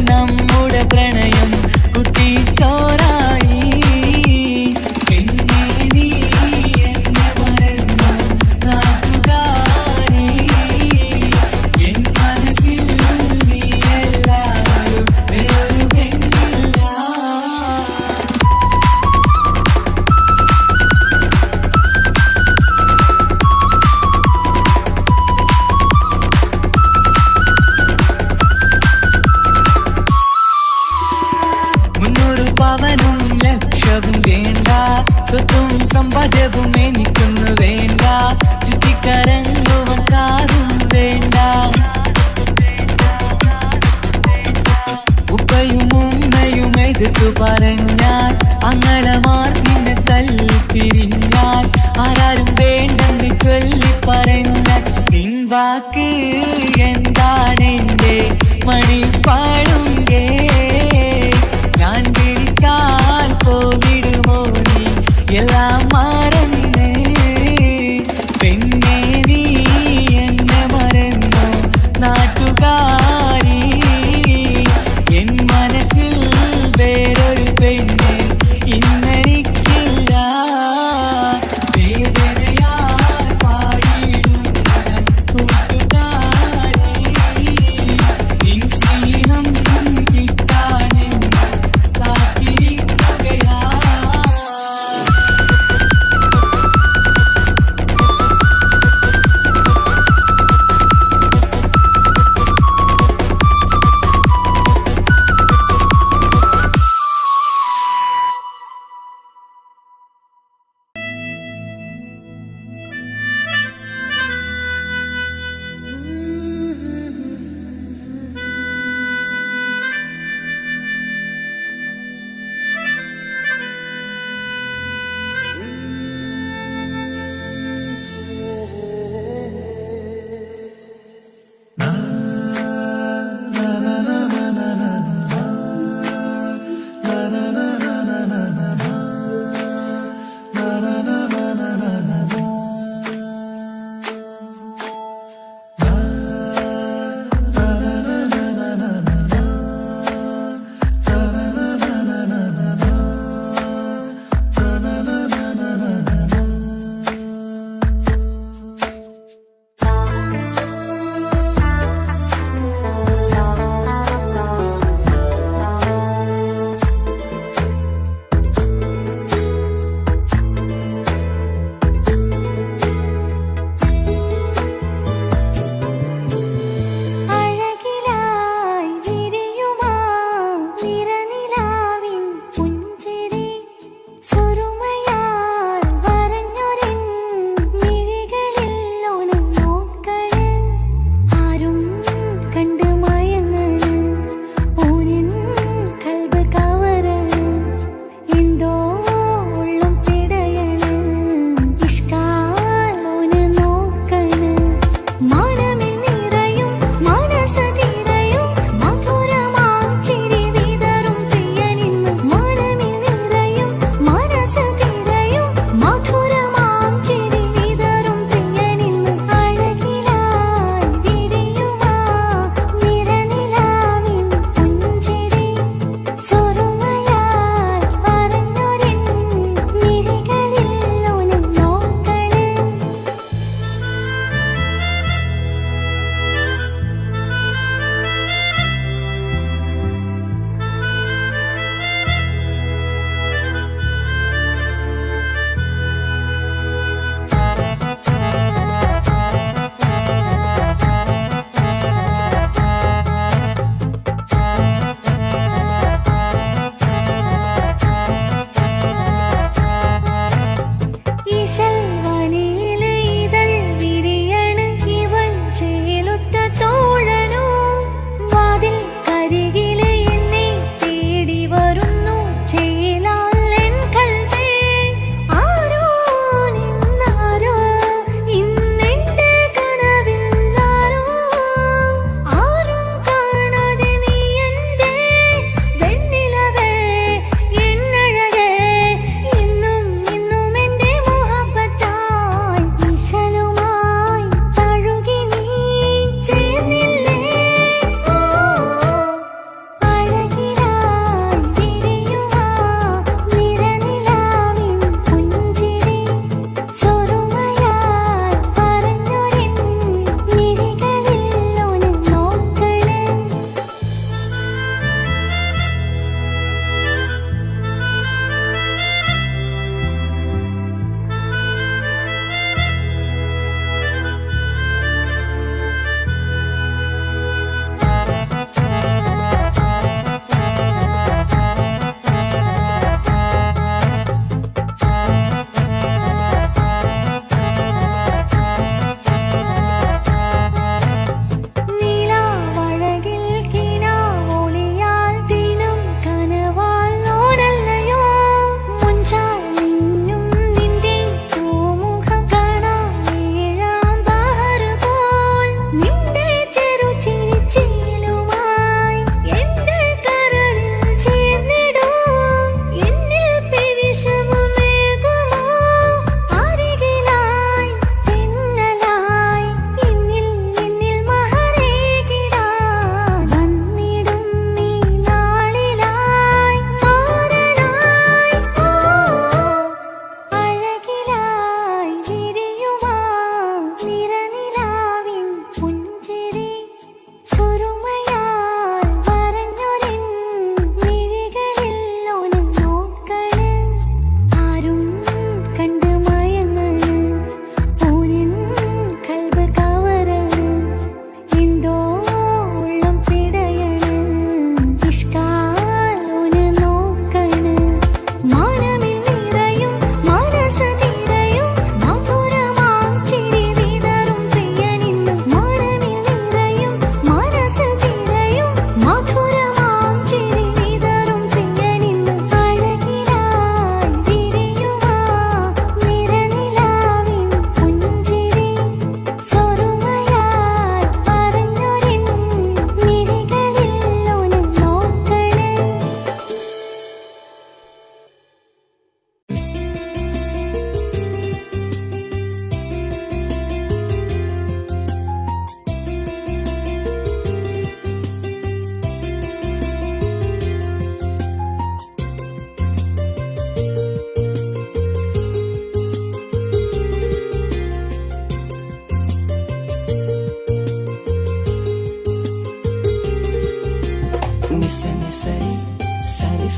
നമ്മുടെ പ്രണയം കുട്ടിച്ചോറായി. പിന്നെ നീ എന്നെ മറന്നു നാട്ടുകാരി. എൻ മനസ്സിൽ നീയല്ലാതെ വേറൊരു പെണ്ണില്ല. പവനും ലക്ഷവും വേണ്ട, സ്വത്തും സമ്പാദ്യവും എനിക്കൊന്നു വേണ്ട. ചുറ്റിക്കറങ്ങുവാൻ കാറും വേണ്ട. ഉപ്പയും ഉമ്മയും എതിർത്തു പറഞ്ഞാൽ, അങ്ങളമാർ നിന്നെ തല്ലിപ്പിരിഞ്ഞാൽ, ആരാരും വേണ്ടെന്ന് ചൊല്ലി പറഞ്ഞാൽ, നിൻ വാക്ക് എന്താണെന്റെ മണിപ്പാടുങ്കേ. ഞാൻ വിളിച്ചാൽ പോവിടുമോ നീ എല്ലാം മറന്ന്. പെണ്ണേ നീ എന്നെ മറന്നു നാട്ടുകാരി. എൻ മനസ്സിൽ വേറൊരു പെണ്ണ് ഇന്നെനിക്കില്ല. വേദനയാൽ പാടിയിടുന്ന കൂട്ടുകാരി, നിൻ സ്നേഹം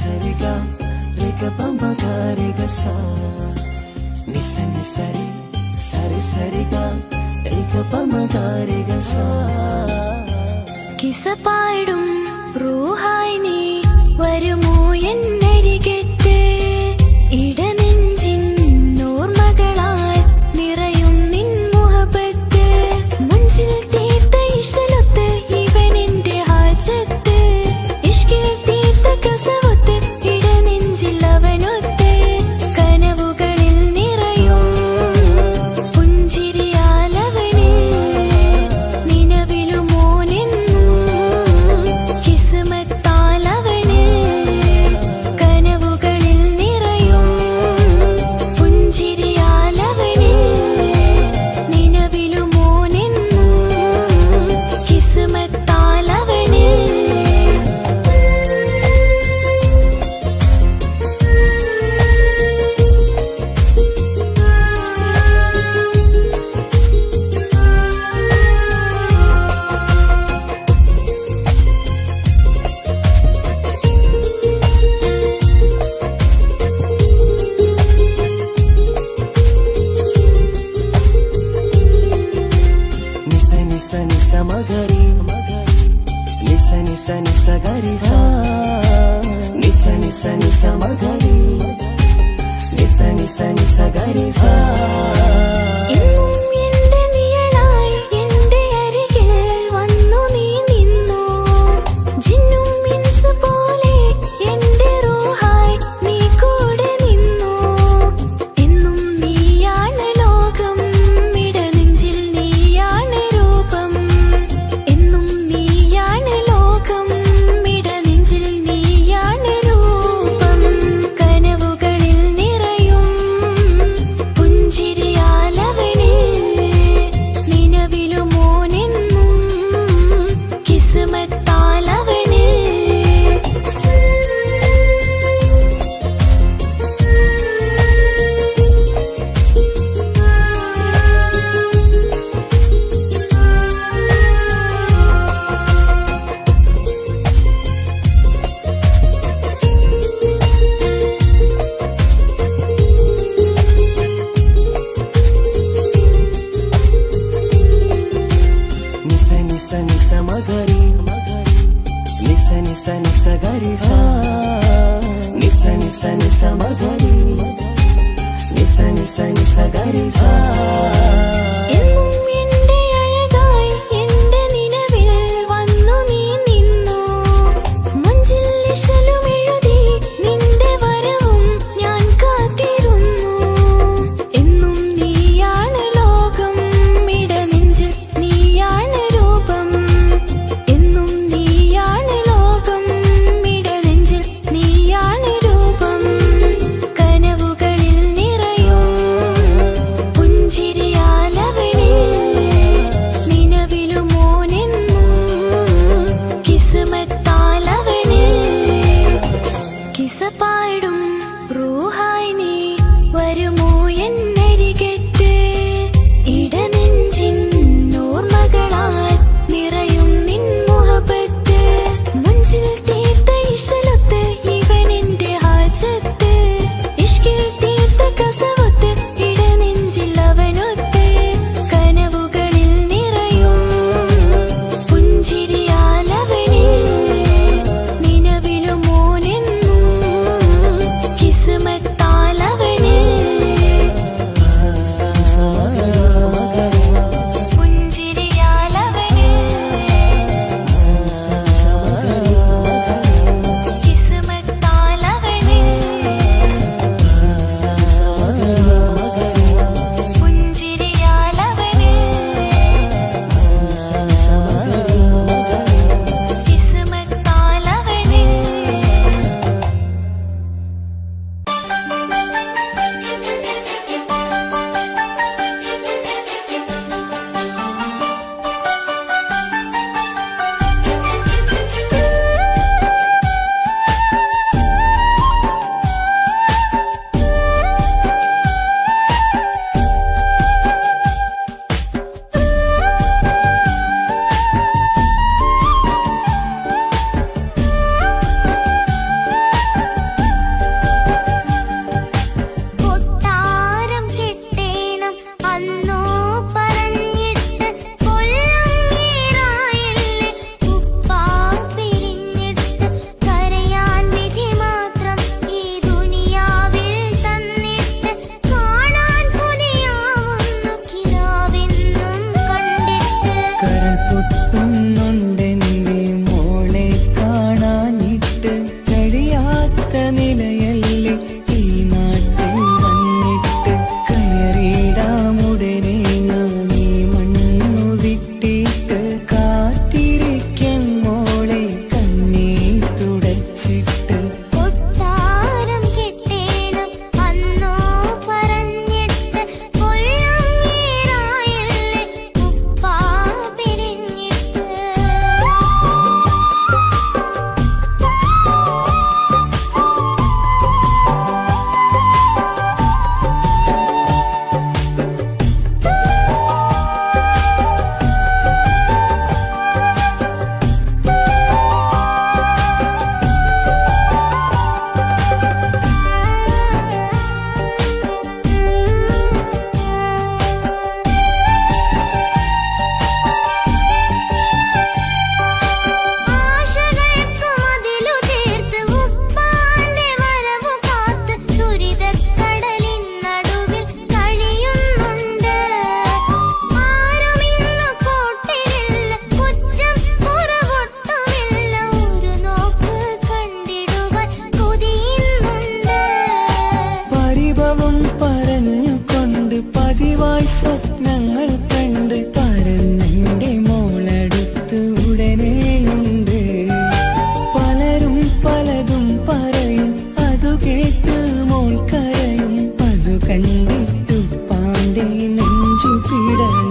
സരിഗ രഗ പമ ഗരിഗ സ നിസ നിസരി സരി സരിഗ രഗ പമ ഗരിഗ സ കിസ പാടും റൂഹായി നീ വരുമോ എന്നരികത്ത് ഇടനെഞ്ചിൻ ഓർമ്മകളാൽ നിറയും നിൻ മുഹബത്ത് മുഞ്ചിൽ തീർത്ത ഇശലൊത്ത് ഇവനെന്റെ ഹാജത്ത് ഇഷ്കിൽ തീർത്ത കസവത്ത് ഇടനെഞ്ചിൽ അവനൊത്ത് കനവുകളിൽ നിറയും പുഞ്ചിരിയാലവന് നിലവിലുമോനെന്നും കിസ്മത്താലവന് കനവുകളിൽ നിറയും പുഞ്ചിരിയാലവന് നിലവിലുമോനെന്നും കിസ്മത്താലവന് നിസ നിസ നിസ മഗരി നിസ നിസ നിസ ഗരി സ നിസ നിസ നിസ മഗരി നിസ നിസ നിസ ഗരി സ എന്നും എന്റെ നിഴലായി എന്റെ അരികിൽ വന്നു നീ നിന്നു ജിന്നും മിൻസ് പോലെ എന്റെ റൂഹായി നീ കൂടെ നിന്നു എന്നും നീയാണ് ലോകം ഇടനെഞ്ചിൽ നീയാണ് രൂപം എന്നും നീയാണ് ലോകം ഇടനെഞ്ചിൽ നീയാണ് രൂപം കനവുകളിൽ നിറയും പുഞ്ചിരിയാലവന് നിലവിലുമോനെന്നും കിസ്മത്താലവന് നിസ നിസ നിസ മഗരി നിസ നിസ നിസ ഗരി സ നിസ നിസ നിസ മഗരി നിസ നിസ നിസ ഗരി സ എന്നും എന്റെ അഴകായി എന്റെ നിലവിൽ വന്നു നീ നിന്നു മുഞ്ചിൽ ഇശലും എഴുതി നിന്റെ വരവും ഞാൻ കാത്തിരുന്നു എന്നും നീയാണ് ലോകം ഇടനെഞ്ചിൽ നീയാണ് രൂപം എന്നും നീയാണ് ലോകം ഇടനെഞ്ചിൽ നീയാണ് രൂപം കനവുകളിൽ നിറയും പുഞ്ചിരിയാല നിനക്കായി സ്വപ്നങ്ങൾ കണ്ട് പരന്നെന്റെ മോളടുത്ത് ഉടനെയുണ്ട്. പലരും പലതും പറയും, അതു കേട്ട് മോൾ കരയും. അതു കണ്ടിട്ടു പാന്റെ നെഞ്ചു പിടയും.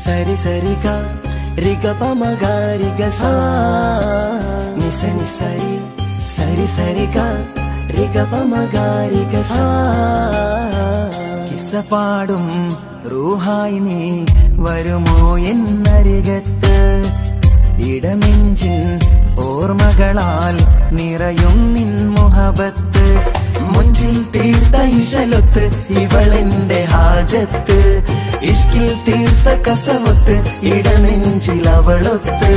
సరి సరిగా రిగ పమగారిగ సా నిసని సరి సరి సరిగా రిగ పమగారిగ సా കിസ്സപാടും റൂഹായി നീ വരുമോ എന്നരികത്ത് ഇടനെഞ്ചിൻ ഓർമ്മകളാൽ നിറയും നിൻ മുഹബത്ത് മുഞ്ചിൽ തീർത്ത ഇശലൊത്ത് ഇവളെന്റെ ഹാജത്ത് ഇഷ്കിൽ തീർത്ത കസവത്ത് ഇടനെഞ്ചിൽ അവളൊത്ത്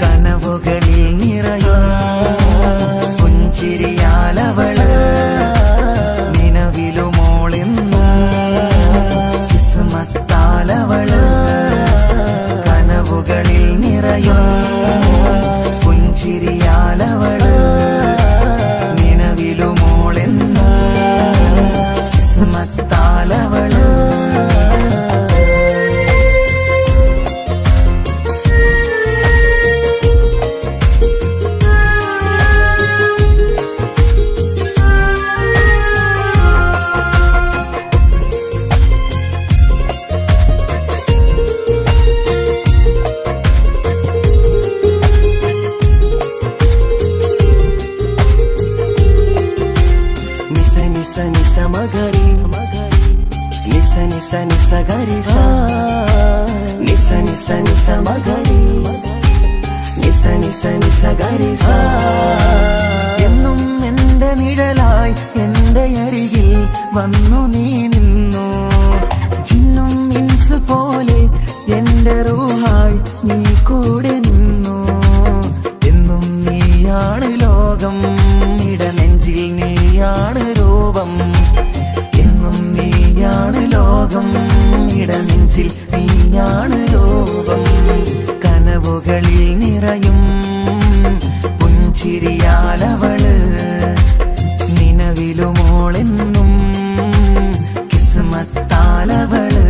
കനവുകളിൽ നിറയും പുഞ്ചിരിയാലവള് നിലവിലുമോളെന്ന് കിസ്മത്താലവള് കനവുകളിൽ നിറയും പുഞ്ചിരിയാലവള് നിലവിലുമോളെന്ന് കിസ്മത്താലവള് എന്നും എന്റെ നിഴലായി എന്റെ അരികിൽ വന്നു നീ നിന്നു ജിന്നും ഇൻസ് പോലെ രൂപം എന്നും നീയാണ് ലോകം ഇടനെഞ്ചിൽ നീയാണ് രൂപം കനവുകളിൽ നിറയും പുഞ്ചിരിയാലവള് നിലവിലുമോളെന്നും കിസ്മത്താലവള്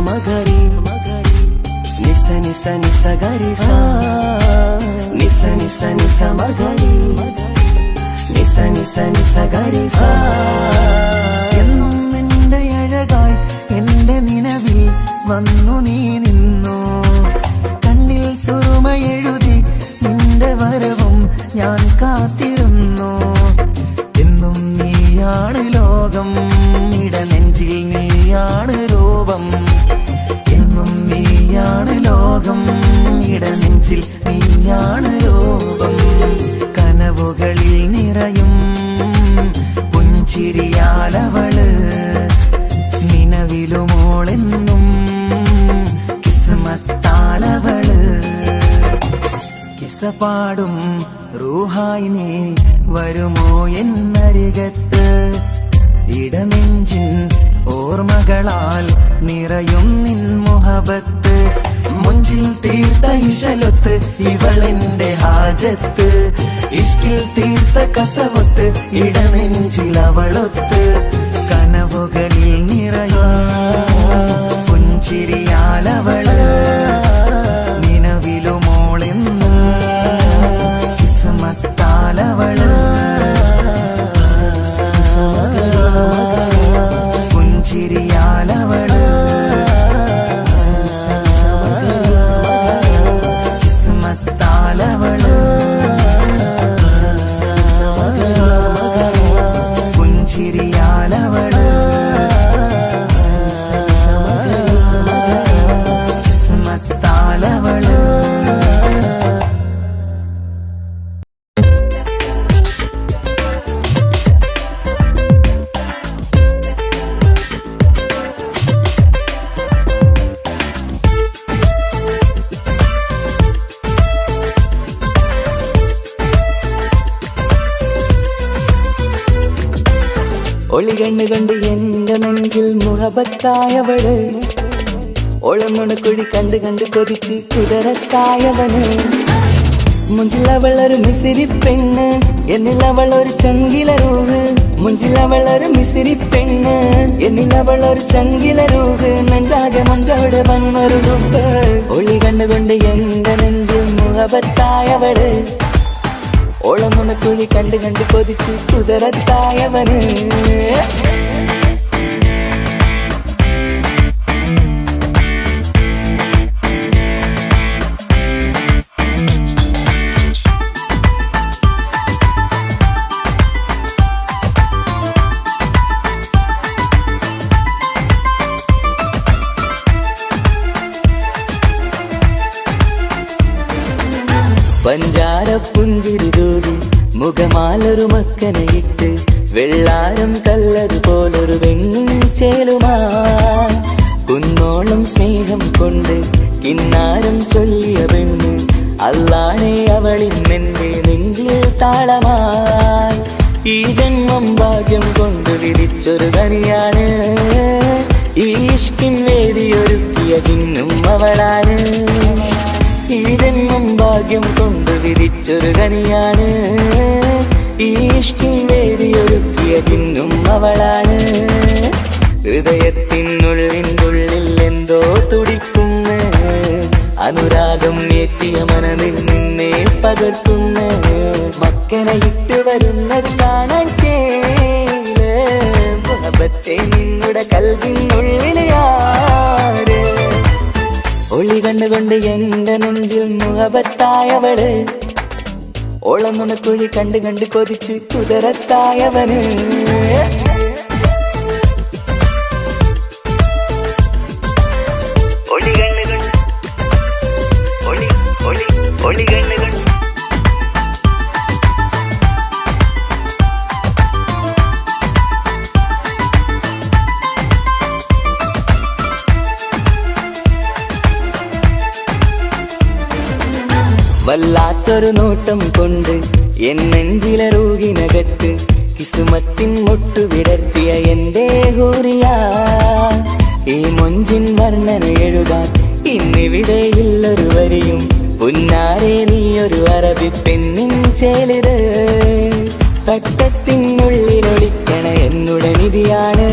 മഗരി നിസ നിസ നിസ ഗരി സാ നിസ നിസ നിസ മഗരി നിസ നിസ നിസ ഗരി സാ എന്നും നിന്റെ അഴകായി എന്റെ നിലവിൽ വന്നു നീ നിന്നു കണ്ണിൽ സുറുമ എഴുതി നിന്റെ വരവും ഞാൻ കാത്തിരുന്നു എന്നും നീയാണ് ലോകം ഇടനെഞ്ചിൽ നീയാണ് രൂപം എന്നും നീയാണ് ലോകം ഇടനെഞ്ചിൽ നീയാണ് രൂപം കനവുകളിൽ നിറയും പുഞ്ചിരിയാലവള് നിലവിലുമോളെന്നും കിസ്മത്താലവള് കിസപാടും റൂഹായി നീ വരുമോ എന്നരികത്ത് ഇടനെഞ്ചിൻ ഓർമ്മകളാൽ നിറയും നിൻ മുഹബത്ത് മുഞ്ചിൽ തീർത്ത ഇശലൊത്ത് ഇവളെന്റെ ഹാജത്ത് ഇഷ്കിൽ തീർത്ത കസവത്ത് ഇടനെഞ്ചിൽ അവളൊത്ത് കനവുകളിൽ നിറയും പുഞ്ചിരിയാലവള് നിലവിലുമോളെന്ന് കിസ്മത്താലവള് പുഞ്ചിരിയാലവള് കിസ്മത്താലവള് പുഞ്ചിരിയാലവള് കിസ്മത്താലവള് ഒളികണ്ണ് കണ്ട് എന്റെ നെഞ്ചിൽ മുഹബത്തായവള് ഒളമുണക്കുഴി കണ്ട് കണ്ട് കൊതിച്ച് കുതിരത്തായവന് മുഞ്ചിലവളൊരു മിസിരി പെണ്ണ് എന്നിലവളൊരു ചങ്കിലരൂഹ് മുഞ്ചിലവളൊരു മിസിരി പെണ്ണ് എന്നിലവളൊരു ചങ്കിലരൂഹ് നെഞ്ചാകെ മഞ്ചോട് വന്നൊരു ലുപ്പ് ഒളി കണ്ടുകൊണ്ട് എന്റെ നെഞ്ചിൽ മുഹബത്തായവള് ഓളമുണക്കുഴി കണ്ട് കണ്ട് കൊതിച്ച് കുതിരത്തായവന് പഞ്ചാര പുഞ്ചിരി തൂകി മുഖമാലൊരു മക്കനയിട്ട് വെള്ളാരം കല്ലത് പോലൊരു വെണ്ണുചേലുമാ കുന്നോളം സ്നേഹം കൊണ്ട് കിന്നാരം ചൊല്ലിയ പെണ്ണ് അല്ലാണെ അവളിന്നെന്റെ നെഞ്ചിൽ താളമായി ഈ ജന്മം ഭാഗ്യം കൊണ്ട് വിധിച്ചൊരു കനിയാണ് ഈ ഇഷ്കിൻ വേദിയൊരുക്കിയ ജിന്നും അവളാണ് ഈ ജന്മം ഭാഗ്യം കൊണ്ട് വിധിച്ചൊരു കനിയാണ് ഈ ഇഷ്കിൻ വേദിയൊരുക്കിയ ജിന്നും അവളാണ് ഹൃദയത്തിനുള്ളിനുള്ളിൽ എന്തോ തുടിക്കുന്ന അനുരാഗം ഏറ്റിയ മനതിൽ നിന്നെ പകർത്തുന്ന മക്കനെ ഇട്ട് വരുന്നത് കാണാൻ ചേല് മുഹബത്തെ നിന്നുടെ കൽവിനുള്ളിൽ ആര് ഒളി കണ്ടുകൊണ്ട് എന്റെ നെഞ്ചിൽ മുഹബത്തായവള് ഓളമുണക്കുഴി കണ്ട് കണ്ട് കൊതിച്ച് കുതിരത്തായവന് വല്ലാത്തൊരു നോട്ടം കൊണ്ട് എൻ നെഞ്ചിലെ റൂഹിനകത്ത് കിസുമത്തിൻ മുട്ടു വിടർത്തിയ എന്റെ ഹൂറിയ ഈ മൊഞ്ചിൻ വർണ്ണന എഴുതാൻ ഇന്നിവിടെയില്ലൊരു വരിയും പുന്നാരെ നീയൊരു അറബി പെണ്ണിൻ ചേലിത് തട്ടത്തിനുള്ളിലൊളിക്കണ എന്നുടെ നിധിയാണ്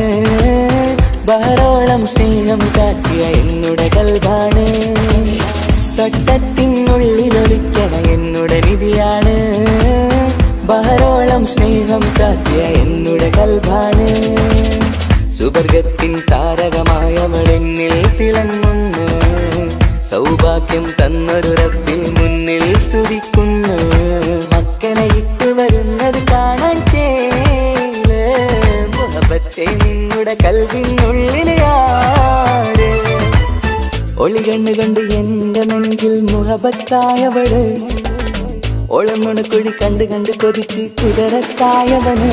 ബഹറോളം സ്നേഹം കാട്ടിയ എന്നുടെ കൽബാണ് തട്ടത്തിനുള്ളിലൊളിക്കണ എന്നുടെ നിധിയാണ് ബഹറോളം സ്നേഹം കാട്ടിയ എന്നുടെ കൽബാണ് സുവർഗത്തിൻ താരകമായവളെന്നിൽ തിളങ്ങുന്നു സൗഭാഗ്യം തന്നൊരു റബ്ബിൽ മുന്നിൽ സ്തുതിക്കുന്നു മക്കനെ ഇട്ട് വരുന്നത് കാണാൻ ചേല് മുഹബത്തെ നിന്നുടെ കൽവിനുള്ളിലെ ആര് ഒളി കണ്ണു കണ്ട് എന്റെ നെഞ്ചിൽ മുഹബത്തായവള് ഒളമുണക്കുഴി കണ്ട് കണ്ട് കൊതിച്ച് കുതിരത്തായവന്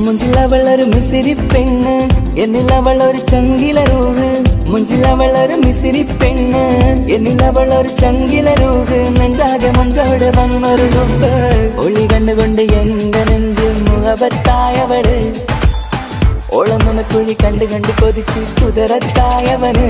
മുഞ്ചിലവളൊരു മിസിരി പെണ്ണ് എന്നിലവളൊരു ചങ്കില രൂഹ് മുഞ്ചിലവളൊരു മിസിരി പെണ്ണ് എന്നിലവളൊരു ചങ്കില രൂഹ് നെഞ്ചാകെ മഞ്ചോട് വന്നൊരു ലുപ്പ് ഒളി കണ്ടുകൊണ്ട് എന്റെ നെഞ്ചിൽ മുഹബത്തായവള് ഓളമുണക്കുഴി കണ്ട് കണ്ട് കൊതിച്ച് കുതിരത്തായവന്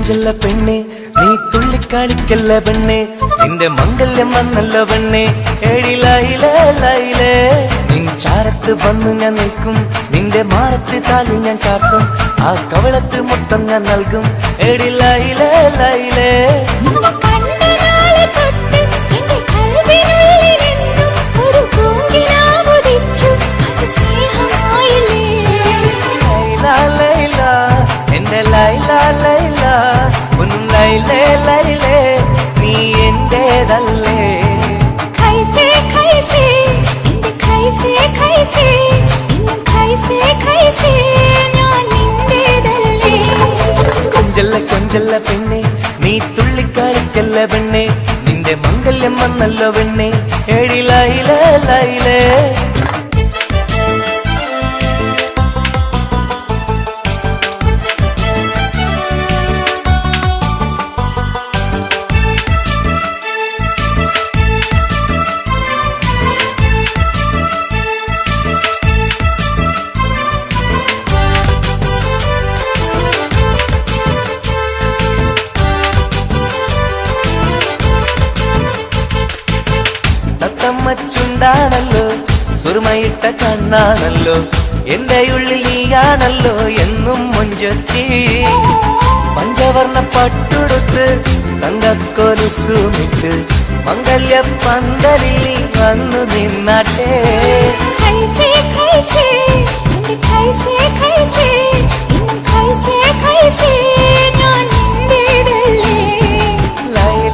കൊഞ്ചല്ല പെണ്ണെ നീ തുള്ളിക്കാളിക്കല്ല പെണ്ണെ നിന്റെ മംഗല്യം വന്നല്ല പെണ്ണെ ഏഴിലായിലേ നിൻ ചാരത്ത് വന്നു ഞാൻ നിൽക്കും നിന്റെ മാറത്ത് താലി ഞാൻ കാട്ടും ആ കവളത്ത് മൊത്തം ഞാൻ നൽകും ഏഴിലായിലേ എന്റെ ലൈല ഒന്നും ലൈലേ നീ എന്റേതല്ലേ ഖൈസേ എന്റെ ഖൈസേ ഞാൻ നിന്റേതല്ലേ കൊഞ്ചല്ല പെണ്ണെ നീ തുള്ളിക്കാളിക്കല്ല പെണ്ണെ നിന്റെ മംഗല്യം വന്നല്ലോ പെണ്ണെ ഏഴിലായിലേ ാണല്ലോ സുറുമയിട്ട കണ്ണാണല്ലോ എന്റെ ഉള്ളിൽ നീയാണല്ലോ എന്നും മൊഞ്ചത്തി പഞ്ചവർണ്ണ പട്ടുടുത്ത് തങ്കക്കൊലുസുമിട്ട് മംഗല്യ പന്തലിൽ നീ വന്നു നിന്നാട്ടെ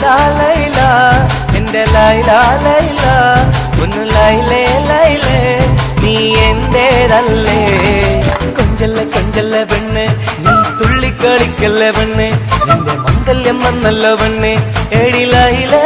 ലൈല എന്റെ ലൈല ഒന്ന് ലൈലേ നീ എന്റേതല്ലേ കൊഞ്ചല്ല പെണ്ണ് നീ തുള്ളിക്കളിക്കല്ല പെണ്ണ് നിന്റെ മംഗല്യം വന്നല്ലോ പെണ്ണ് ഏഴിലായിലേ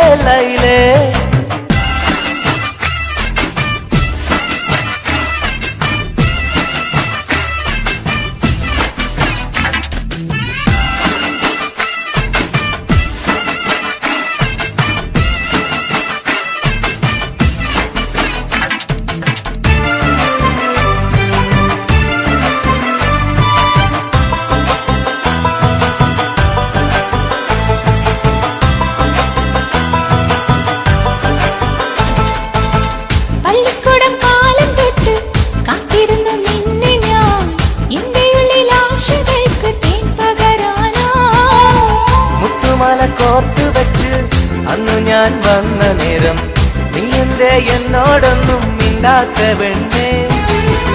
കോർത്തു വെച്ച് അന്നു ഞാൻ വന്ന നേരം നീ എന്തേ എന്നോടൊന്നും മിണ്ടാത്ത പെണ്ണേ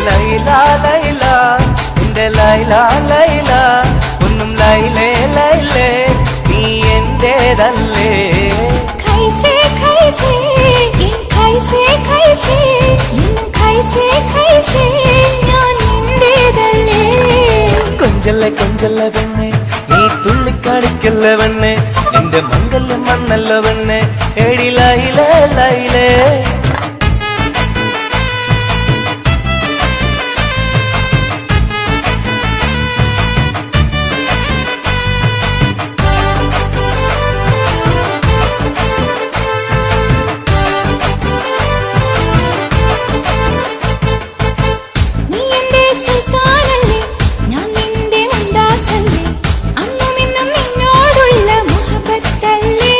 ലൈല എന്റെ ലൈല ലൈല ഒന്നും ലൈലേ ലൈലേ നീ എന്റേതല്ലേ ഖൈസേ ഖൈസേ എൻ ഖൈസേ ഖൈസേ എന്നും ഖൈസേ ഖൈസേ ഞാൻ നിന്റേതല്ലേ കൊഞ്ചല്ലേ കൊഞ്ചല്ല പെണ്ണെ നീ തുള്ളിക്കാടിക്കല്ല പെണ്ണെ നിന്റെ മംഗല്യം വന്നല്ല പെണ്ണെ എടി ലൈലേ ലൈലേ നീ എന്റെ സുൽത്താനല്ലേ ഞാൻ നിന്റെ മുന്താസല്ലേ അന്നും ഇന്നും നിന്നോടുള്ള മുഹബത്തല്ലേ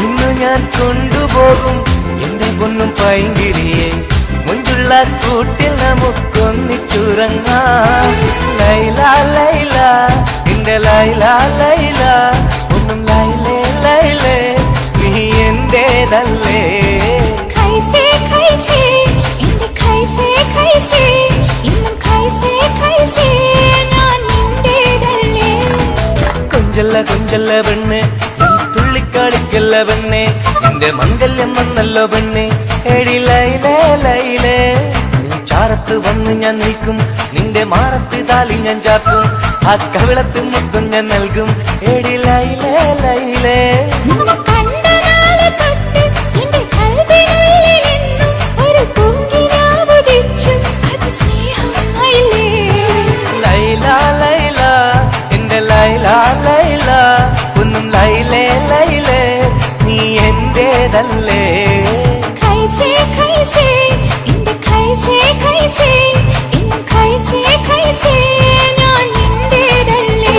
ഇന്നു ഞാൻ കൊണ്ടുപോകും എന്റെ പൊന്നും പൈങ്കിളിയെ മുഞ്ചുള്ള കൂട്ടിൽ നമുക്കൊന്നിച്ചുറങ്ങാം ലൈല ലൈല എന്റെ ലൈല ലൈല ഒന്നും ലൈലേ ലൈലേ നീ എന്റേതല്ലേ ഖൈസേ ഖൈസേ എന്റെ ഖൈസേ ഖൈസേ ഇന്നും ഖൈസേ ഖൈസേ ഞാൻ നിന്റേതല്ലേ കൊഞ്ചല്ല കൊഞ്ചല്ല പെണ്ണെ നീ തുള്ളിക്കാടിക്കല്ല പെണ്ണെ നിന്റെ മംഗല്യം വന്നല്ലോ പെണ്ണെ എടി ലൈലേ ലൈലേ നീ ചാരത്ത് വന്ന് ഞാൻ നിൽക്കും നിന്റെ മാറത്ത് താലി ഞാൻ ചാർത്തും ആ കവിളത്ത് മുത്തും ഞാൻ നൽകും എടി ലൈലേ ലൈലേ നിന്നെ കണ്ട നാളെ തൊട്ട് എന്റെ കൽവിനുള്ളിൽ എന്നും ഒരു പൂങ്കിനാവുദിച്ചു അത് സ്നേഹമായില്ലേ ലൈല ലൈല എന്റെ ലൈല ലൈല ഒന്നും ലൈലേ ലൈലേ നീ എന്റേതല്ലേ ഖൈസേ ഖൈസേ എന്റെ ഖൈസേ ഖൈസേ ഇന്നും ഖൈസേ ഖൈസേ ഞാൻ നിന്റേതല്ലേ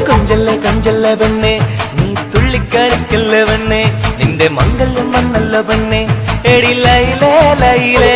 കൊഞ്ചല്ലേ കൊഞ്ചല്ല പെണ്ണെ നീ തുള്ളിക്കളിക്കല്ല പെണ്ണെ നിന്റെ മംഗല്യം വന്നല്ല പെണ്ണെ എടി ലൈലേ ലൈലേ